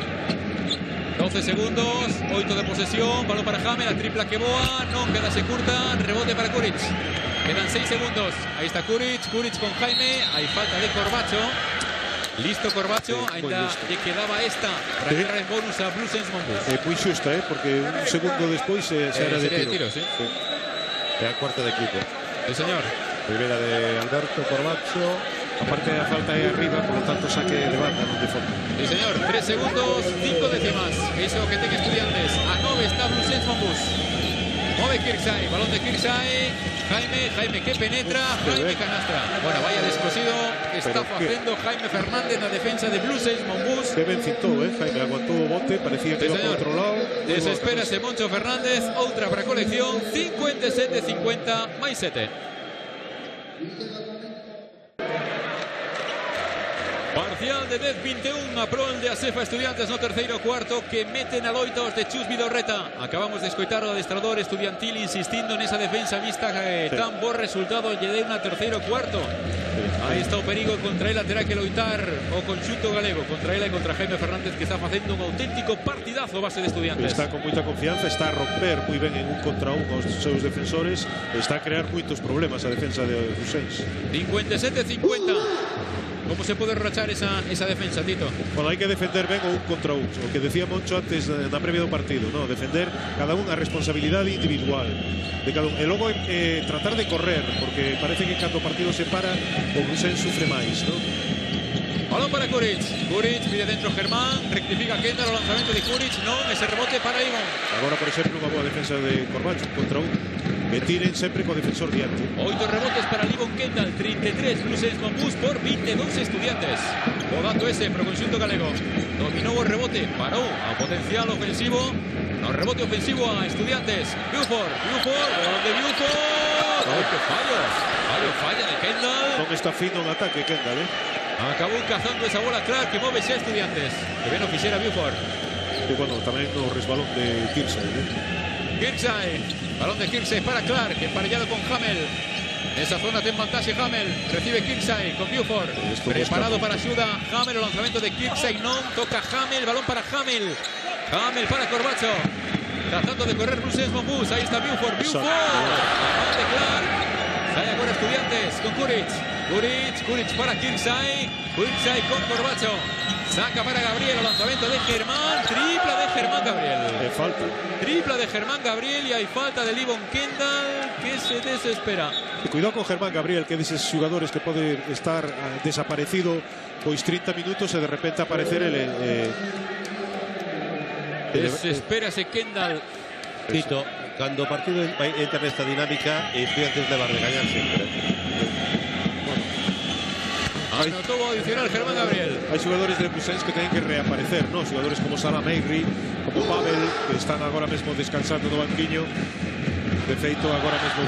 12 segundos. 8 de posesión. Balón para Hamel. La tripla que boa. No, quedase curta. Rebote para Kuric. Quedan 6 segundos. Ahí está Kuric. Kuric con Jaime. Hay falta de Corbacho. Listo Corbacho, ainda lle quedaba esta para entrar en bonus a Blues Saints Montbus. Muy xusta, porque un segundo despois se era de tiro. Sí. Era cuarto de equipo. Sí, señor. Primera de Alberto Corbacho. Aparte la falta é arriba, por lo tanto saque de banda, non de fondo. Sí, señor. 3 segundos, 5 décimas. Eso que ten Estudiantes. A 9 está Blues Saints Montbus. Move Kirksay, balón de Kirksay. Jaime que penetra, Jaime canastra. Bueno, vaya descosido que está facendo Jaime Fernández na defensa de Blues Saints Montbus. Que ben cintou, Jaime aguantou o bote, parecía que iba por outro lado. Desespérase Moncho Fernández, outra para colección, 57-50 máis 7. Parcial de 10-21 a prol de Asefa Estudiantes no terceiro cuarto que meten a loita os de Chus Vidorreta. Acabamos de escoitar o adestrador estudiantil insistindo nesa defensa vista que tan bo resultado lle deu na terceiro cuarto. Aí está o perigo, contra ela terá que loitar o conxunto galego, contra ela e contra Jaime Fernández, que está facendo un auténtico partidazo base de Estudiantes. Está con moita confianza, está a romper moi ben en un contra un aos seus defensores, está a crear moitos problemas a defensa de Rusens. 57-50. ¿Cómo se pode rachar esa defensa, Tito? Bueno, hai que defender ben o un contra un. O que decía Moncho antes na previa do partido, ¿no? Defender cada un a responsabilidade individual de cada un. E logo tratar de correr, porque parece que cando o partido se para, o Brusen sufre máis, ¿no? Balón para Kuric. Kuric pide dentro Germán, rectifica Kendall, o lanzamento de Kuric, non, ese rebote para Ivon. Agora, por exemplo, unha boa defensa de Corbacho, contra un. Que tiren sempre co defensor diante. 8 rebotes para Livon Kendall, 33 Blues Saints Montbus por 22 Estudiantes. O dato ese pro conxunto galego. Dominou o rebote, parou a potencial ofensivo. No rebote ofensivo a Estudiantes. Buford, balón de Buford. ¡Ay, qué fallos! Falla de Kendall. Non está fino en ataque Kendall, Acabou cazando esa bola Clark que move xa Estudiantes. Que ben o fixera Buford. E bueno, tamén no resbalón de Kirksay, Kirksay, balón de Kirksay para Clark, emparellado con Hamel. Esa zona ten vantaxe Hamel, recibe Kirksay con Buford, preparado para axuda Hamel, o lanzamento de Kirksay non, toca Hamel, balón para Hamel para Corbacho, tratando de correr Blues Saints Montbus, ahí está Buford, balón de Clark, sai agora Estudiantes con Kuric para Kirksay con Corbacho. Saca para Gabriel, o lanzamento de Germán, tripla de Germán Gabriel. Falta. Tripla de Germán Gabriel y hay falta de Livon Kendall que se desespera. E cuidado con Germán Gabriel, que é deses xugadores que pode estar desaparecido pois 30 minutos e de repente aparecer Desespérase Kendall. Tito, cando o partido entra nesta dinámica, Estudiantes debe regañar sempre. Anotó adicional Germán Gabriel. Hai xogadores de Brusens que teñen que reaparecer, ¿no? Xogadores como Sala Meigri, como Pavel, que están agora mesmo descansando no banquiño. De feito, agora mesmo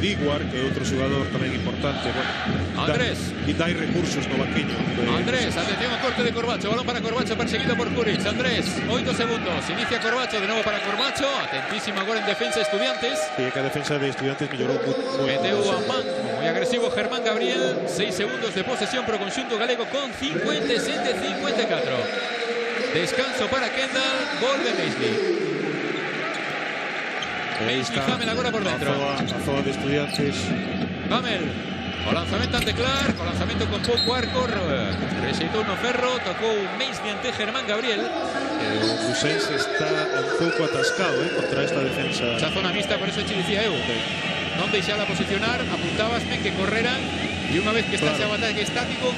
Diguar, que é outro xogador tamén importante. Bueno, Andrés. E dai recursos no banquiño. Andrés, atención a corte de Corbacho. Balón para Corbacho, perseguido por Kuric. Andrés, 8 segundos. Inicia Corbacho, de novo para Corbacho. Atentísimo agora en defensa Estudiantes. Sí, que a defensa de Estudiantes mellorou Meteu a man, moi agresivo Germán Gabriel. 6 segundos de posesión pro conxunto galego con 57-54. Descanso para Kendall. Volve Maisley. Hamel agora por dentro. A zoa de Estudiantes. Hamel, o lanzamento ante Clark, o lanzamento con pouco arco, rexeitou no ferro, tocou Maisley ante Germán Gabriel. O Brusens está un pouco atascado contra esta defensa. Esa zona mixta, por eso te dicía eu. Non deixala posicionar, apuntábasme que correran e unha vez que está xa ataque estático.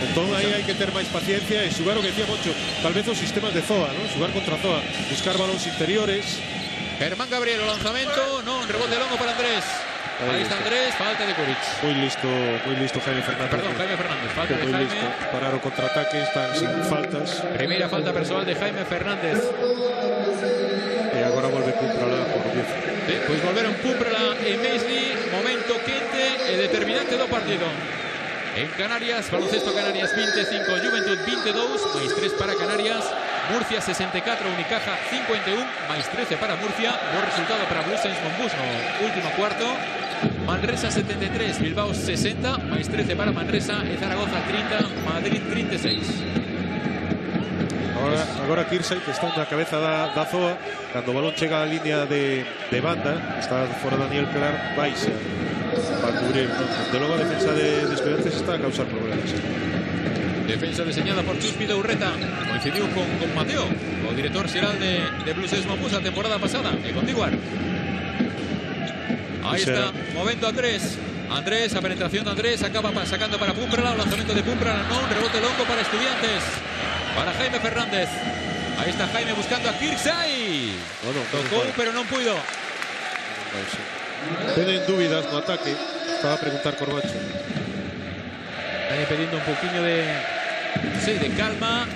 Entón aí hai que ter máis paciencia e xugar o que decía Moncho, tal vez os sistemas de Zoa, ¿no? Xugar contra Zoa, buscar balóns interiores. Germán Gabriel, o lanzamento, non, rebote longo para Andrés. Ahí está Andrés, falta de Kuric. Muy listo Jaime Fernández. Perdón, Jaime Fernández, falta de Jaime. Listo. Parar o contraataque, están sin faltas. Primeira falta persoal de Jaime Fernández. E agora volve Pumprala por 10. Sí, pois volveron Pumprala e Maisley. Momento quente e determinante do partido. En Canarias, baloncesto Canarias 25, Juventud 22, máis 3 para Canarias. Murcia 64, Unicaja 51, máis 13 para Murcia. Bo resultado para Blue Saints Monbus no último cuarto. Manresa 73, Bilbao 60, máis 13 para Manresa. E Zaragoza 30, Madrid 36. Agora Kirsay, que está na cabeza da zoa, cando o balón chega á línea de banda, está fora Daniel Clark, baixa para cubrir. De logo a defensa de Estudiantes está a causar problemas. Defensa diseñada por Chus Urreta. Coincidiu con Mateo, o director xeral de Blue Saints Monbus a temporada pasada, e con Diguar. Ahí está, momento Andrés. Andrés, a penetración de Andrés, acaba sacando para Pumprala, o lanzamento de Pumprala, non, rebote longo para Estudiantes. Para Jaime Fernández. Ahí está Jaime buscando a Kirsay. Tocou, pero non puido. Tienen dúbidas no ataque. Estaba a preguntar Corbacho. Están pedindo un poquinho de calma.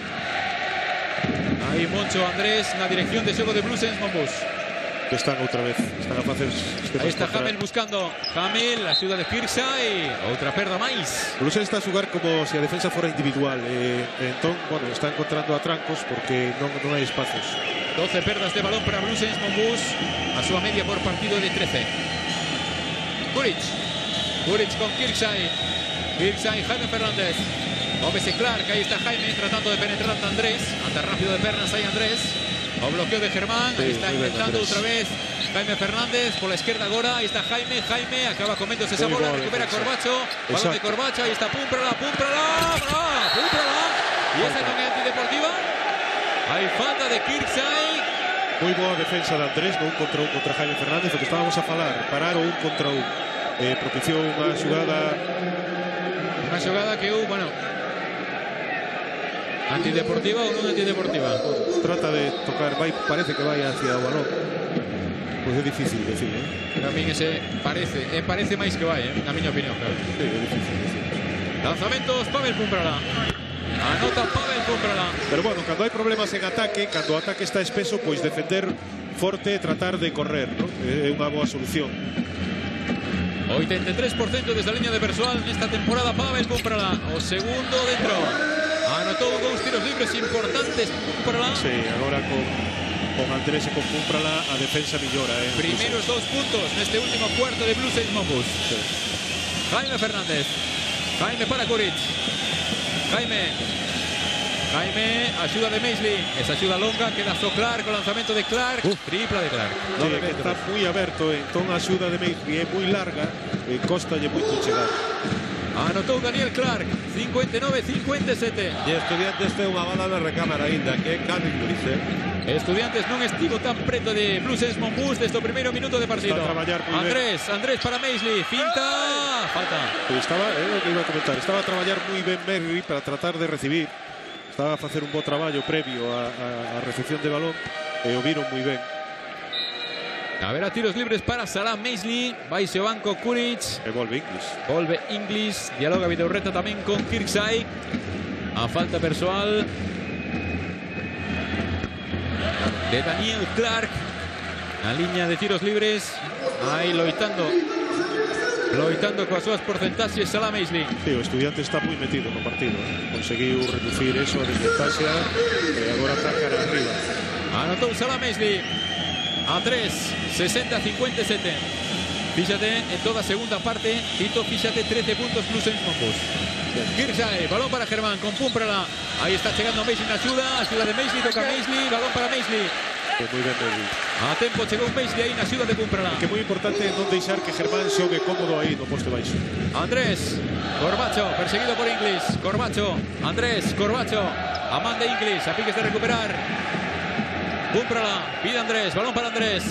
Aí Moncho Andrés na dirección de xogo de Blue Saints Monbus. Que están outra vez. Están a facer esquemas. Aí está Hamel buscando. Hamel, a axuda de Kirsay. Outra perda máis. Blue Saints está a xugar como se a defensa fora individual. Entón, bueno, está encontrando atrancos porque non hai espazos. 12 perdas de balón para Blue Saints Monbus. A súa media por partido de 13. Kuric con Kirsay. Kirsay, Jaime Fernández. Móvese Clark, ahí está Jaime tratando de penetrar ante Andrés. Anda rápido de pernas ahí Andrés. O bloqueo de Germán, ahí está intentando otra vez Jaime Fernández por la izquierda agora. Ahí está Jaime acaba coméndose esa bola, recupera Corbacho, balón de Corbacho, ahí está Pumprala. Y esa también antideportiva. Hay falta de Kirsay. Moi boa defensa de Andrés, no un contra Jaime Fernández, o que estábamos a falar, parar o un contra un. Propiciou unha xogada que bueno, antideportiva ou non antideportiva. Trata de tocar, parece que vai hacia o balón. Pois é difícil decir, Para min ese parece máis que vai, na miña opinión, claro. Sí, é difícil decir. Lanzamentos, Pavel Pumprala. Anota Pavel Pumprala. Pero bueno, cando hai problemas en ataque, cando o ataque está espeso, pois defender forte e tratar de correr, ¿no? É unha boa solución. 83% desde a liña de persoal nesta temporada Pavel Pumprala. O segundo dentro. Anotou 2 tiros libres importantes Pumprala. Sí, agora con Andrés e con Pumprala a defensa millora. Primeiros 2 puntos neste último cuarto de Blue Saints Monbus. Sí. Jaime Fernández. Jaime para Kuric. Jaime, axuda de Maisley. Esa axuda longa, queda só Clark, o lanzamento de Clark. Tripla de Clark. Sí, que está moi aberto, entón a axuda de Maisley é moi larga e costalle moito chegar. Anotou Daniel Clark, 59-57. E Estudiantes ten unha bala na recámara aínda, que é Carlos Luis. Estudiantes non estivo tan preto de Blue Saints Monbus desde o primeiro minuto de partido. Andrés para Maisley, finta, falta. Estaba, o que iba a comentar, estaba a traballar moi ben Maisley para tratar de recibir. Estaba a facer un bo traballo previo a recepción de balón e o viron moi ben. A ver, a tiros libres para Salah Maisley. Vaise o banco Kuric. E volve Inglis. Dialoga Vidaurreta tamén con Kirsay. A falta persoal de Daniel Clark. Na liña de tiros libres. Aí loitando coas súas porcentaxes Salah Maisley. Sí, o Estudiante está moi metido no partido. Conseguiu reducir eso a desventaxa e agora está cara arriba. Anotou Salah Maisley. A 3, 60-57. Fíxate en toda a segunda parte. Tito, fíxate, 13 puntos Blue Saints Monbus. Kirsay, balón para Germán con Pumprala. Ahí está chegando Maisley na axuda de Maisley, toca Maisley, balón para Maisley. Moi ben Maisley. A tempo chegou Maisley aí na axuda de Pumprala. Que é moi importante non deixar que Germán xogue cómodo aí no poste baixo. Andrés, Corbacho, perseguido por Inglis. Corbacho, Andrés, Corbacho. A man de Inglis, a piques de recuperar. Pumprala, pide Andrés, balón para Andrés.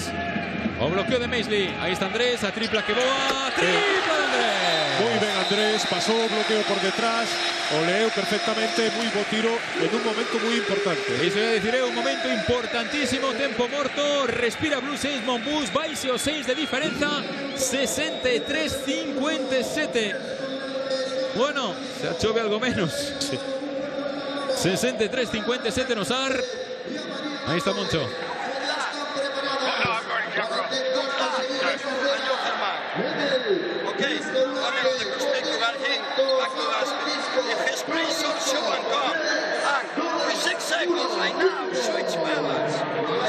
O bloqueo de Maisley, aí está Andrés, a tripla que boa, tripla de Andrés. Moi ben Andrés, pasou o bloqueo por detrás, o leeu perfectamente, moi bo tiro en un momento moi importante. Iso ia dicir, é un momento importantísimo, tempo morto, respira Blue Saints Monbus, vaise o 6 de diferenza, 63-57. Bueno, se achove algo menos. Sí. 63-57 no SAR. Ahí está Moncho. Ok, amigo de Costeco García, Bacugas, the Hespris of Shubancom, and with 6 seconds, I now switch members.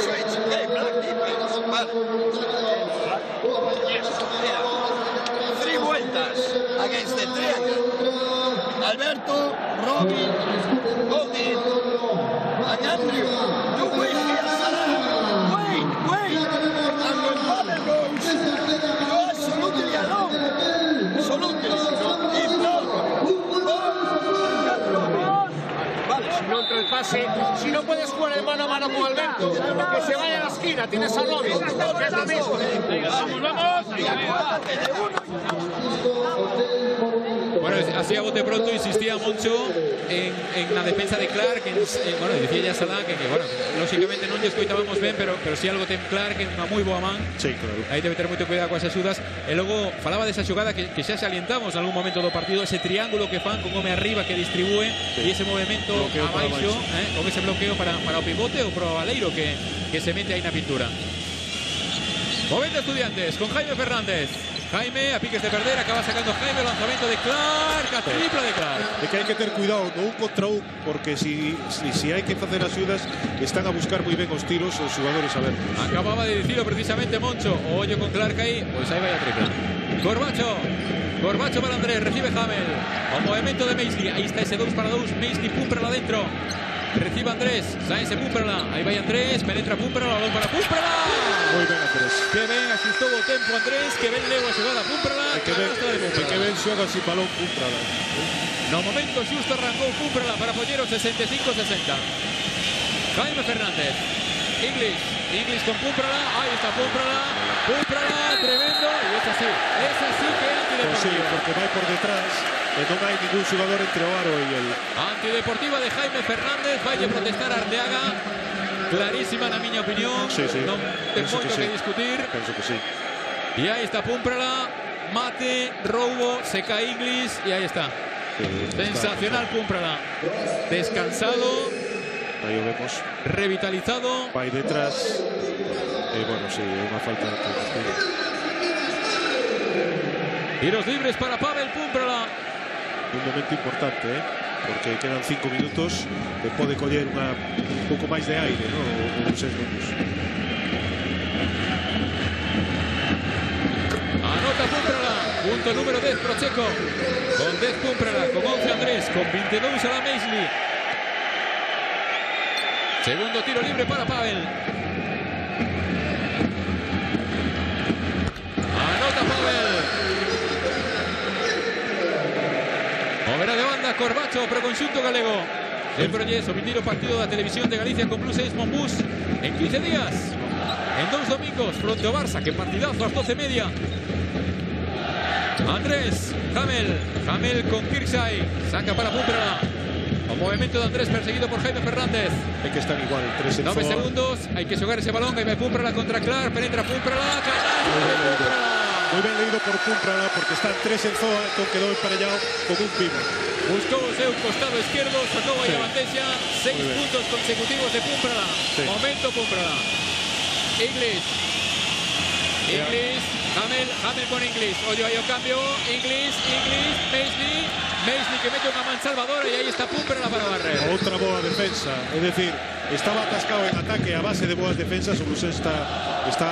Switch, okay, black defense, vale. Mira, 3 vueltas against the triangle. Alberto, Robbie, Goldie, and Andrew. You will hear Salah. Wait! And when Pavel goes, you are absolutely alone. Absolutely. If not, vale. Si no entra el pase, si no puedes jugar el mano a mano con Alberto, que se vaya a la esquina, tienes a Robbie, que es lo mismo. Vamos. Bueno, así a bote pronto insistía Moncho en la defensa de Clark. Bueno, decía ya Salah que bueno, lógicamente non lle escoitábamos ben, pero si algo ten Clark en unha moi boa man. Sí, claro. Aí debe ter moito cuidado coas axudas. E logo falaba desa xogada que xa salientamos en algún momento do partido, ese triángulo que fan con home arriba que distribúe, e ese movimento abaixo, con ese bloqueo para o pivote ou para o Valeiro que se mete aí na pintura. Movendo Estudiantes con Jaime Fernández. Jaime a piques de perder, acaba sacando Jaime, lanzamiento de Clark, a tripla de Clark. É que hai que ter cuidado no 1 contra 1, porque si hai que facer axudas, están a buscar moi ben os tiros os xogadores a ver. Acababa de dicirlo precisamente Moncho. O ollo con Clark aí, pois aí vai a tripla. Corbacho para Andrés, recibe Hamel. O movimento de Maisley, aí está ese 2 para 2, Maisley, Pumperla dentro. Recibe Andrés, Sáenz Pumperla, aí vai Andrés, penetra Pumperla, balón para Pumperla. Moi ben Andrés. Que ben axustou o tempo Andrés, que ben leu a xogada Pumperla. Que ben xoga sin balón Pumperla. No momento xusto arrancou Pumperla para poñer o 65-60. Jaime Fernández, Inglis con Pumperla, aí está Pumperla, tremendo, e esa sí que é antideportiva. Sí, porque vai por detrás. E non hai ningún xogador entre o aro e el. Antideportiva de Jaime Fernández, vai a protestar Arteaga. Clarísima na miña opinión. Sí. Non ten moito que discutir. Penso que sí. E aí está Pumperla, mate, roubo, se cae Inglis e aí está. Sensacional Pumperla. Descansado. Aí o vemos. Revitalizado. Vai detrás. E bueno, sí, é unha falta de combustible. Tiros libres para Pavel Pumperla. Un momento importante, porque quedan 5 minutos e pode coller un pouco máis de aire, ¿no? Os 6 minutos. Anota Pumperla, punto número 10 Procheco, con 10 Pumperla, con 11 Andrés, con 22 a la Maisley. Segundo tiro libre para Pavel. Anota Pavel. Moverá de banda Corbacho pro conxunto galego. Sempre lle somitir o partido da televisión de Galicia con Blue Saints Monbus en 15 días. En 2 domingos fronte ao Barça, que partidazo ás 12:30. Andrés, Hamel con Kirksay, saca para Pumperla. O movimento de Andrés perseguido por Jaime Fernández. É que están igual, 3 en 9 segundos, hai que xogar ese balón, aí vai Pumperla contra Clark, penetra Pumperla, Moi ben leído por Pumperla, porque están 3 en zoa, entón quedou emparellado con un pivo. Buscou o seu costado izquierdo, sacou aí a bandeja, 6 puntos consecutivos de Pumperla. Momento Pumperla. Inglis, Hamel con Inglis, ollo aí o cambio, Inglis, Maisley que mete unha man salvadora e aí está Pumperla para barrer. Outra boa defensa, é dicir, estaba atascado en ataque a base de boas defensas, o Blues está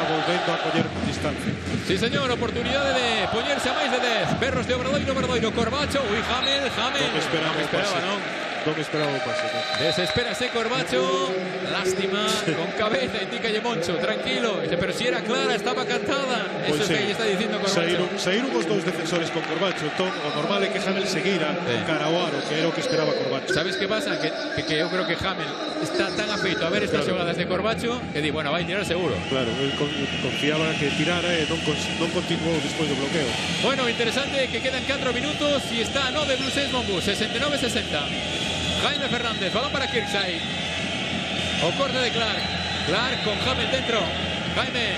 volvendo a coller distancia. Sí, señor, oportunidade de poñerse a máis de 10. Berros de Obradoiro, Corbacho, Hamel. Non esperaba o pase. Desespérase Corbacho, lástima, con cabeza, indícalle Moncho, tranquilo, pero si era clara, estaba cantada. Eso es que aí está dicindo Corbacho. Saíron os dous defensores con Corbacho, entón o normal é que Hamel seguira cara ao aro, que era o que esperaba Corbacho. Sabes que pasa? Que eu creo que Hamel está tan afeito a ver estas xogadas de Corbacho que di, bueno, vai tirar seguro. Claro, el confiaba que tirara e non continuou despois do bloqueo. Bueno, interesante que quedan 4 minutos y está a 9 Blue Saints Monbus, 69-60. Jaime Fernández, balón para Kirksay. O corte de Clark con Hamel dentro. Jaime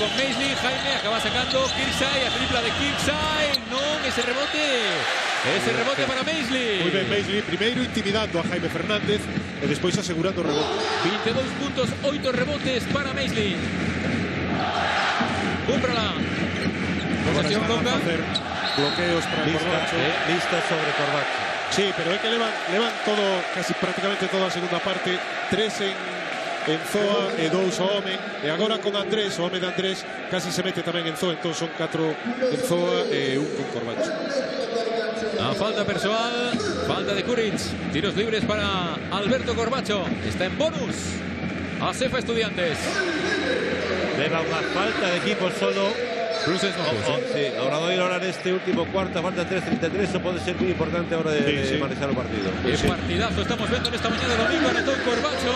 con Maisley. Jaime acaba sacando Kirksay, a tripla de Kirksay. Non, ese rebote para Maisley. Moi ben Maisley, primeiro intimidando a Jaime Fernández e despois asegurando o rebote. 22 puntos, 8 rebotes para Maisley. Posición longa. hacer bloqueos para Corbacho. Lista sobre Corbacho. Sí, pero é que levan todo, casi prácticamente toda a segunda parte, 3 en Zoa e 2 ao home, e agora con Andrés, o home de Andrés casi se mete tamén en Zoa, entón son 4 en Zoa e 1 con Corbacho. A falta personal, falta de Kuric, tiros libres para Alberto Corbacho, está en bonus a Cefa Estudiantes. Leva unha falta de equipo solo. Blues Saints Monbus. Sí, Obradoiro ahora neste último cuarto, falta 3:33, eso pode ser moi importante a hora de manejar o partido. Qué partidazo estamos viendo en esta mañana de domingo. Anotó Corbacho.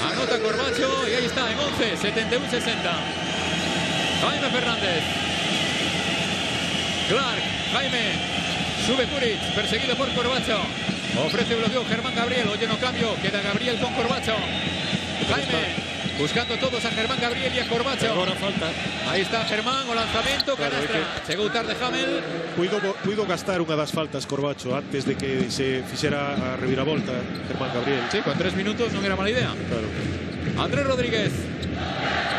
Anota Corbacho y ahí está en 11, 71-60. Jaime Fernández. Clark, Jaime. Sube Kuric, perseguido por Corbacho. Ofrece bloqueo Germán Gabriel. Oye, no cambio. Queda Gabriel con Corbacho. Jaime. Buscando todos a Germán Gabriel y a Corbacho. Agora falta. Ahí está Germán, o lanzamento, canastra. Chegou tarde Hamel. Puido gastar unha das faltas Corbacho antes de que se fixera a reviravolta Germán Gabriel. Sí, con 3 minutos non era mala idea. Claro. Andrés Rodríguez.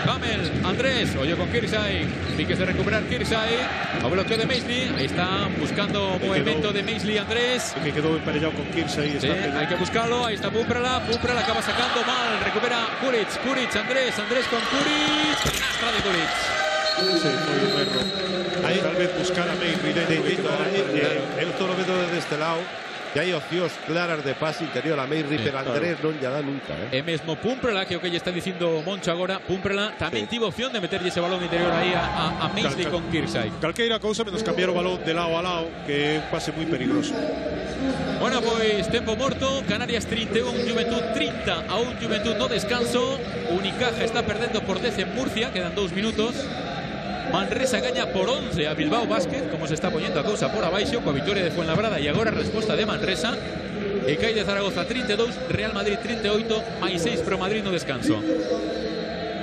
Hamel, Andrés, oye con Kirsay. Piques de recuperar Kirsay. A bloqueo de Maisley. Ahí está buscando movimiento de Maisley Andrés. Que quedó emparellado con Kirsay. Sí, hay que buscarlo. Ahí está Pumprala acaba sacando mal. Recupera Kuric, Andrés con Kuric. Canastra de Kuric. Sí, foi un erro. Ahí tal vez buscar a Maisley dentro. Eu estou vendo desde este lado. Que hai opcións claras de pase interior a Maisley, pero Andrés non lla dá nunca. E mesmo Pumprala, que o que lle está dicindo Moncho agora, Pumprala tamén tivo opción de meterlle ese balón interior aí a Maisley con Kirsay. Calqueira cousa menos cambiar o balón de lado a lado, que é un pase moi peligroso. Bueno, pois tempo morto, Canarias 31, Juventud 30 a un Juventud no descanso. Unicaja está perdendo por 10 en Murcia, quedan 2 minutos. Manresa gaña por 11 a Bilbao Basket, como se está poniendo a cousa por abaixo, coa victoria de Fuenlabrada e agora a resposta de Manresa. E CAI de Zaragoza 32, Real Madrid 38, máis 6 pro Madrid no descanso.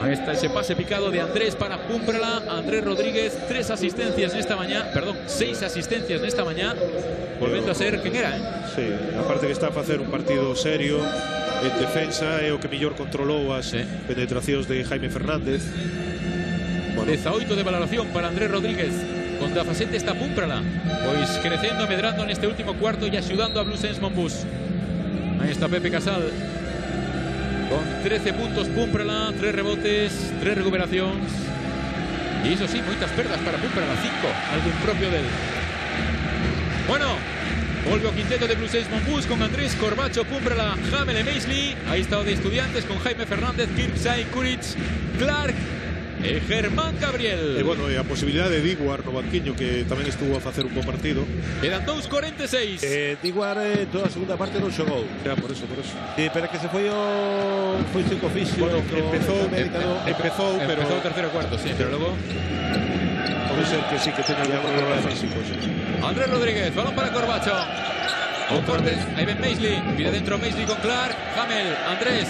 Ahí está ese pase picado de Andrés para Pumprala. Andrés Rodríguez, 6 asistencias nesta mañá, volvendo a ser quen era, Sí, aparte que está a facer un partido serio en defensa, é o que mellor controlou as penetracións de Jaime Fernández. 18 de valoración para Andrés Rodríguez. Con 17 está Pumprala, pois crecendo, medrando neste último cuarto e axudando a Blues Saints Monbus. Aí está Pepe Casal con 13 puntos Pumprala, 3 rebotes, 3 recuperacións. E iso sí, moitas perdas para Pumprala, 5, algo impropio del. Bueno, volve o quinteto de Blues Saints Monbus con Andrés, Corbacho, Pumprala, Hamel e Maisley. Aí está o de Estudiantes con Jaime Fernández, Kirsay, Kuric, Clark e Germán Gabriel. E bueno, e a posibilidade de Diguar no banquiño, que tamén estuvo a facer un bo partido. Quedan 2:46. Diguar toda a segunda parte non xogou. Por eso. Sí, pero que se foi sin oficio. Bueno, empezou, pero empezou o terceiro cuarto, sí, pero logo pode ser que sí que tenga ya problemas físicos. Andrés Rodríguez, balón para Corbacho. Un corte, ahí ven Maisley, pide dentro Maisley con Clark, Hamel, Andrés,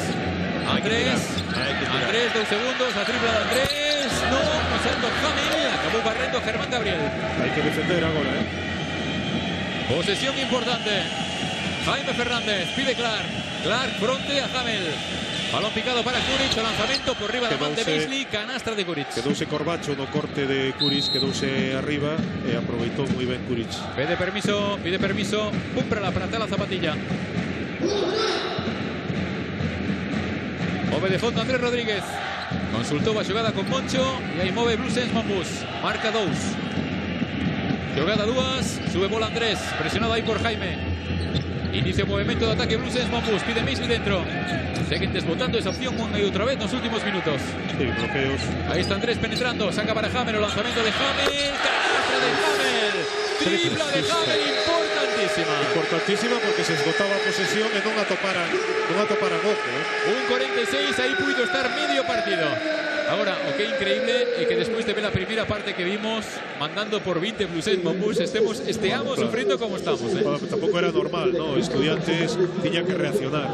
2 segundos, la tripla de Andrés, no pasando Hamel, acabou barrendo Germán Gabriel. Hai que defender agora, Posesión importante. Jaime Fernández, pide Clark fronte a Hamel. Balón picado para Kuric, o lanzamento por riba da man de Maisley, canastra de Kuric. Quedouse Corbacho no corte de Kuric, quedouse arriba e aproveitou moi ben Kuric. Pide permiso, Pumprala para atar a zapatilla. Move de fondo Andrés Rodríguez. Consultou a xogada con Moncho e aí move Blues Saints Monbus. Marca 2. Xogada 2, sube bola Andrés, presionado aí por Jaime. Inicia o movimento de ataque Blues Saints Monbus, pide Maisley dentro. Seguen desbotando esa opción unha e outra vez nos últimos minutos. Sí, bloqueos. Aí está Andrés penetrando, saca para Hamel, o lanzamento de Hamel, canastra de Hamel. Tripla de Hamel, importantísima porque se esgotaba a posesión e non atoparan oco. 1:46, aí puido estar medio partido. Ahora, o que é increíble é que despois de ver a primeira parte que vimos, mandando por 20 Blues Saints Monbus, esteamos sufriendo como estamos. Tampouco era normal, ¿no? Estudiantes tiña que reaccionar.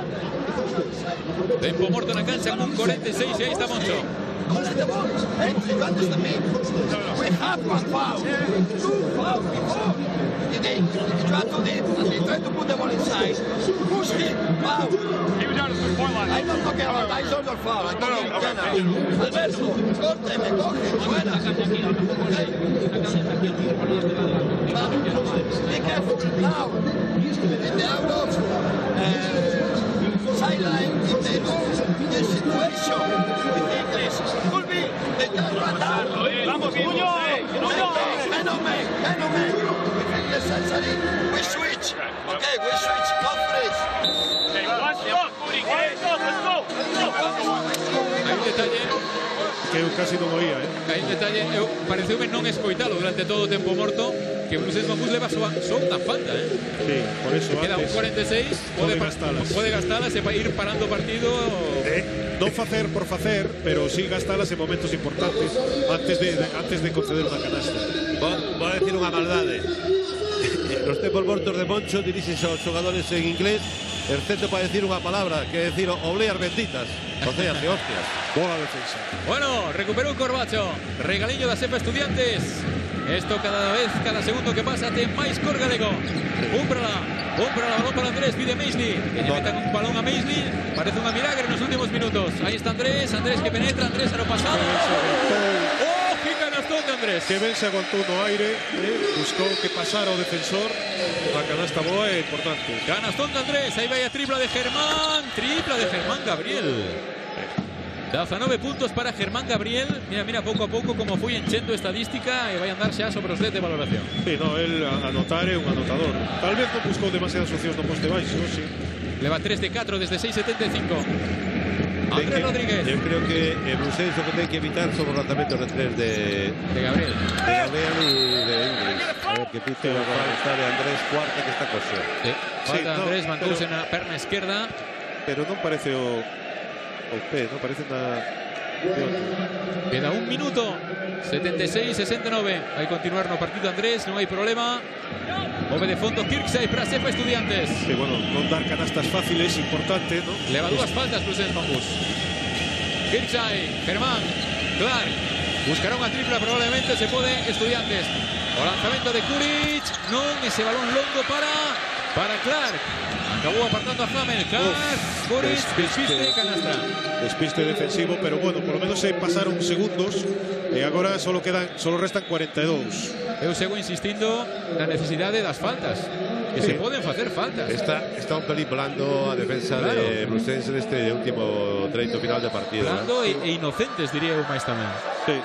Tempo morto na cancha con 1:46 e aí está Moncho. We have one foul. 2 fouls before. They try to lead and they try to put the ball inside. Push him, foul. He was out of the point line. I'm not talking about I saw your foul. I'm talking general. Alberto, córteme, coge, fuera. Be careful now. In the out of sideline, if they lose the situation with English, could be they can run down. Vamos, Puño! We switch. Okay, we switch. Conference. Hay un detalle que eu casi non oía, Hai un detalle, pareceume non escoitalo durante todo o tempo morto, que Blue Saints Mongoose leva só unha falta, Sí, por eso Queda un antes 46, pode gastalas e ir parando o partido. non facer por facer, pero sí gastalas en momentos importantes antes de conceder unha canasta. Vou a decir unha maldade. Los tempos mortos de Moncho dirigen aos xogadores en inglés, excepto para decir unha palabra, que é decir obleas benditas. O sea, que hostias. Boa defensa. Bueno, recuperou Corbacho. Regaliño da Sepa Estudiantes. Esto cada segundo que pasa ten máis cor galego. Úmprala, balón para Andrés, pide Maisley. Que lle meta un balón a Maisley. Parece unha milagre nos últimos minutos. Aí está Andrés que penetra, Andrés a lo pasado. ¡Oh, qué canastón de Andrés! Que ben se aguantou no aire, buscou que pasara o defensor. A canasta boa é importante. Canastón de Andrés, aí vai a tripla de Germán Gabriel. 19 puntos para Germán Gabriel. Mira pouco a pouco como foi enchendo estadística e vai andar xa sobre os 10 de valoración. Sí, no, el anotar é un anotador. Tal vez non buscou demasiadas opcións no poste baixo, sí. Leva 3 de 4 desde 6,75. Andrés Rodríguez. Yo creo que Blue Saints lo que tiene que evitar son los lanzamientos de 3 de Gabriel. De Gabriel y de Ingrid. A ver que pite la falta de Andrés Cuarta, que está cosio. Sí. Falta de Andrés, mantouse na perna esquerda. Pero non parece o pé, non parece na... Queda un minuto. 76-69. Vai continuar no partido Andrés, non hai problema. Move de fondo Kirksey para Sepa Estudiantes. Que bueno, non dar canastas fáciles, importante, ¿no? Leva dúas faltas Blue Saints Mongoose. Kirksey, Germán, Clark. Buscará unha tripla, probablemente se pode Estudiantes. O lanzamento de Kuric. Non, ese balón longo para Clark. Acabou apartando a Hamel. Clark, Kuric, despiste, canastra. Despiste defensivo, pero bueno, por lo menos se pasaron segundos e agora solo restan 42. Eu sigo insistindo na necesidade das faltas, que se poden facer faltas. Está un pelín blando a defensa de Blue Saints en este último treito final de partido. Blando e inocentes, diría eu máis tamén. Sí.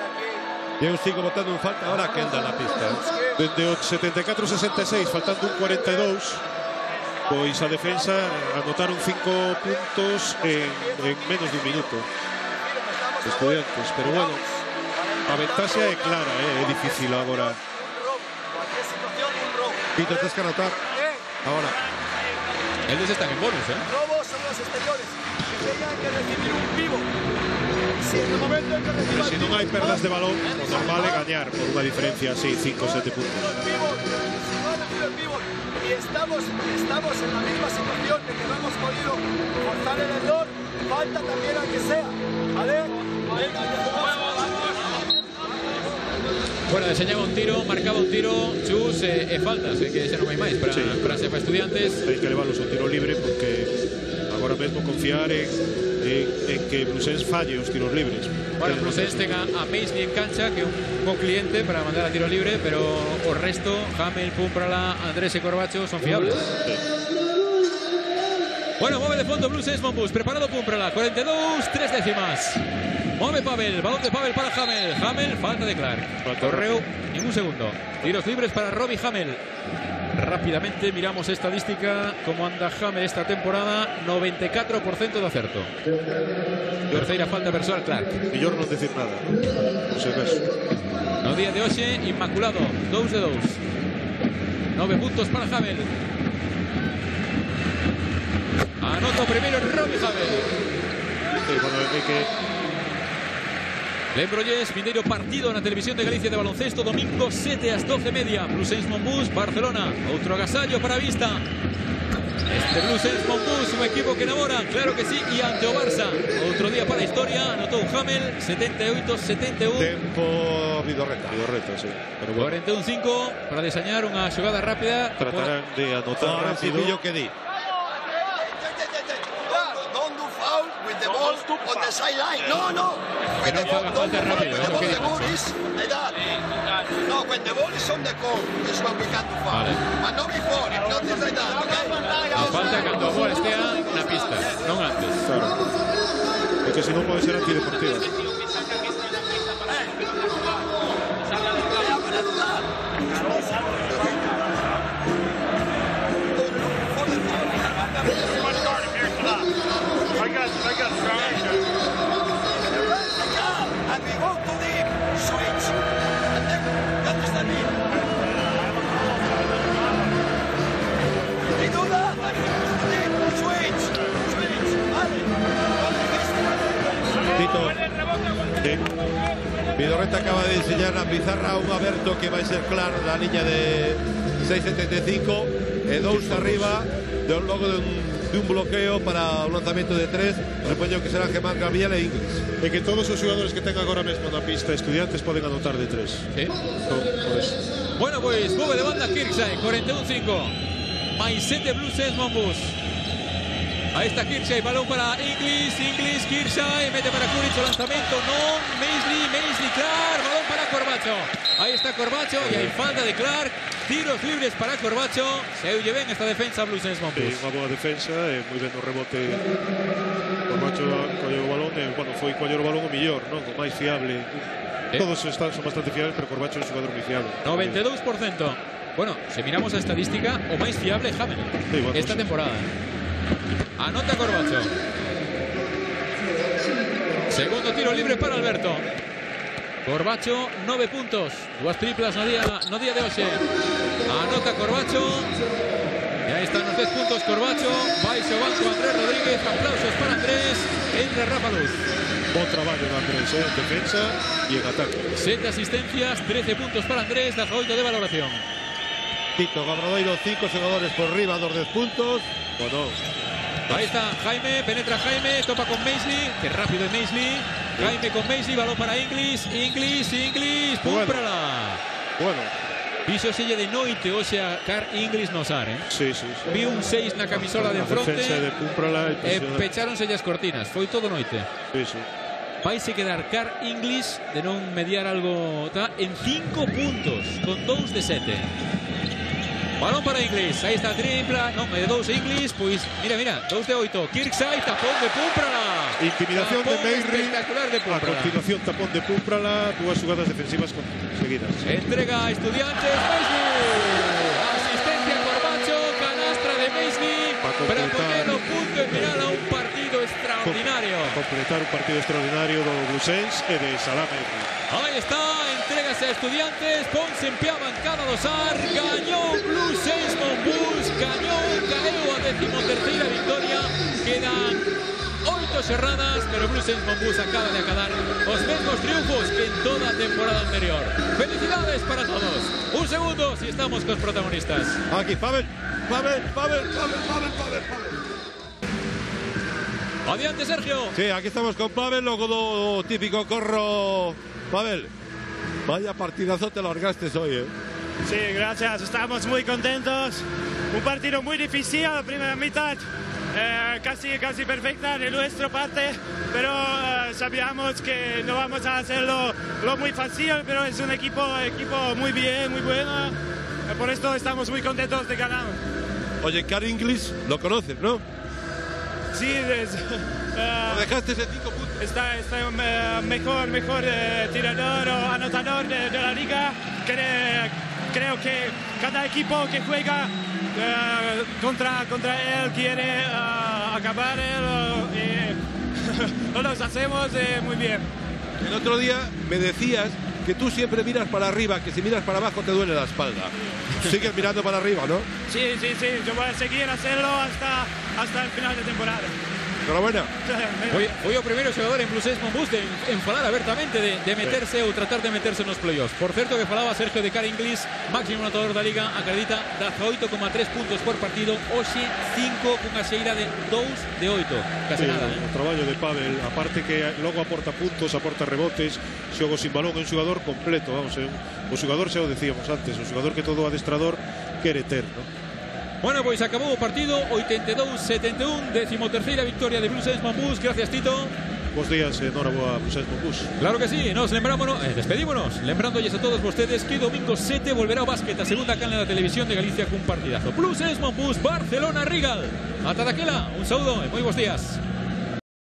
Eu sigo botando un falta ahora que anda na pista. Dende o 74-66, faltando un 42, pois a defensa anotaron 5 puntos en menos de un minuto. Estudiantes, pero bueno, a ventaxa é clara, é difícil agora. Pito, tienes que anotar ahora. Ellos están en bonus, Robos son los exteriores que tengan que recibir un pivo. Si en el momento en que reciban Si non hai perdas de balón, o normal é gañar por unha diferencia así, 5-7 puntos. Y estamos en la misma situación de que no hemos podido forzar el error. Falta también al que sea. ¿Vale? Bueno, deseñaba un tiro, marcaba un tiro, chus e faltas, que xa non hai máis para Sepa Estudiantes. Hai que levarlos un tiro libre porque agora mesmo confiar en que Blue Saints falle os tiros libres. Bueno, Blue Saints ten a Maisley en cancha, que é un bo cliente para mandar a tiro libre, pero o resto, Hamel, Pumprala, Andrés e Corbacho son fiables. Sí. Bueno, mueve de fondo Blue Saints Mongoose, preparado Pumprala, 42, 3 décimas. Mueve Pavel, balón de Pavel para Hamel. Hamel, falta de Clark. Correu, ningún segundo. Tiros libres para Robbie Hamel. Rápidamente miramos estadística, cómo anda Hamel esta temporada, 94% de acerto. Terceira falta persoal Clark. Mellor non decir nada, no sei caso. No día de hoxe, inmaculado, 2 de 2. 9 puntos para Hamel. Anota o primeiro Robbie Hamel. Sí, bueno, hai que... Lembrolles, Mineiro partido na televisión de Galicia de baloncesto, domingo 7 ás 12:30. Blue Saints Mongoose, Barcelona. Outro agasallo para a vista. Este Blue Saints Mongoose, un equipo que enamora, claro que sí, e ante o Barça. Outro día para a historia, anotou Hamel, 78-71. Tempo Vidorreta, sí. Pero bueno, 41-5 para deseñar unha xogada rápida. Tratarán de anotar rápido. que di. Don't do foul with the ball on the sideline. No. Que non faga falta rápido. No, 50 goles son de cor, que se van picando fora. Mas non vi fora, non te sai nada, ok? A falta cando a bola estea na pista, non antes. Claro. É que se non pode ser antideportiva. Vidorreta acaba de enseñar a pizarra a un Aberto que vai ser claro na liña de 6.75 e 2 arriba logo de un bloqueo para un lanzamento de 3. Supoño que será Germán Gabriel e Inglis. E que todos os xogadores que ten agora mesmo na pista Estudiantes poden anotar de 3. Sí. Por eso. Bueno, pues mueve de banda Kirksay, 41-5. Mais 7 Blue Saints Monbus. Ahí está Kirksay, balón para Inglis, Kirksay, mete para Kuric, o lanzamento, non, Maisley, Clark, balón para Corbacho. Ahí está Corbacho y hay falta de Clark, tiros libres para Corbacho. Se oye ben esta defensa Blue Saints Monbus. Unha boa defensa e moi ben o rebote. Corbacho colleu o balón e, bueno, foi coller o balón o millor, non? O máis fiable. Todos son bastante fiables, pero Corbacho é un xogador moi fiable. 92%. Bueno, si miramos a estadística, o máis fiable Hamel sí, bueno, esta sí. temporada. Anota Corbacho. Segundo tiro libre para Alberto. Corbacho, 9 puntos. Dúas triplas no día de hoxe. Anota Corbacho. E aí están os 10 puntos Corbacho. Vai ao banco Andrés Rodríguez. Aplausos para Andrés. Entra Rafa Luz. Bon traballo de Andrés, en defensa e en ataque. 7 asistencias, 13 puntos para Andrés. Das 8 de valoración. Tito Gabradoiro, 5 xogadores por riba, 2 10 puntos. Bueno, ahí está Jaime, penetra Jaime, topa con Maisley, que rápido es Maisley. Jaime con Maisley, balón para Inglis, púmprala. Bueno. Piso selle de noite, o sea, Car Inglis no sar, Sí. Vi un 6 na camisola de fronte. Defensa de Púmprala e pecháronse as cortinas, foi todo noite. Sí. Vaise quedar Car Inglis de non mediar algo en 5 puntos, con 2 de 7. Balón para Inglis, aí está a tripla, non, de 2 Inglis, pois, mira, 2 de 8, Kirksay, tapón de Púmprala. Intimidación tapón de Meirri, espectacular de a Púmprala. continuación tapón de Púmprala, dúas jugadas defensivas seguidas. Entrega a Estudiantes, Maisley, asistencia a Corbacho, canastra de Maisley, para poner o punto e final a un partido extraordinario. Completar un partido extraordinario do Blue Saints e de Salah Meirri. Ahí está, entrégase a Estudiantes, Ponce en pie a bancada do SAR, gañou Blue Saints Monbus, caeu a 13ª victoria, quedan 8 xerradas, pero Blue Saints Monbus acaba de acabar os mesmos triunfos que en toda a temporada anterior. Felicidades para todos. Un segundo si estamos cos protagonistas. Aquí, Pavel. Adiante, Sergio. Sí, aquí estamos con Pavel, logo do típico corro. Pavel, vaya partidazo te largaste hoy, Sí, gracias, estamos muy contentos. Un partido muy difícil, la primera mitad casi perfecta de nuestra parte, pero sabíamos que no vamos a hacerlo muy fácil, pero es un equipo muy bien, muy bueno. Por esto estamos muy contentos de ganar. Oye, Car Inglis, lo conoces, ¿no? Sí, lo dejaste ese 5 puntos. Está mejor tirador o anotador de la liga. Creo que cada equipo que juega contra él quiere acabar y lo hacemos muy bien. El otro día me decías que tú siempre miras para arriba, que si miras para abajo te duele la espalda. Sigues mirando para arriba, ¿no? Sí, yo voy a seguir hacerlo hasta el final de temporada. Enhorabuena. Foi o primeiro xogador en Blue Saints Monbus de falar abertamente de meterse ou tratar de meterse nos playoffs. Por certo que falaba Sergio de Car Inglis, máximo anotador da liga, acredita 18,3 puntos por partido, hoxe 5 cunha xeira de 2 de 8. Case nada, O traballo de Pavel, aparte que logo aporta puntos, aporta rebotes, xogo sin balón, é un xogador completo, vamos, o xogador xa o decíamos antes, o xogador que todo adestrador quere ter, ¿no? Bueno, pois acabou o partido 82-71, 13ª victoria de Blue Saints Monbus. Gracias, Tito. Bos días, enhoraboa Blue Saints Bus. Claro que sí, nos despedímonos, lembrándoles a todos ustedes que domingo 7 volverá o básquet a segunda canal da televisión de Galicia cun partidazo. Blue Saints Bus, Barcelona Rigal. Ata daquela, un saúdo e moi bons días.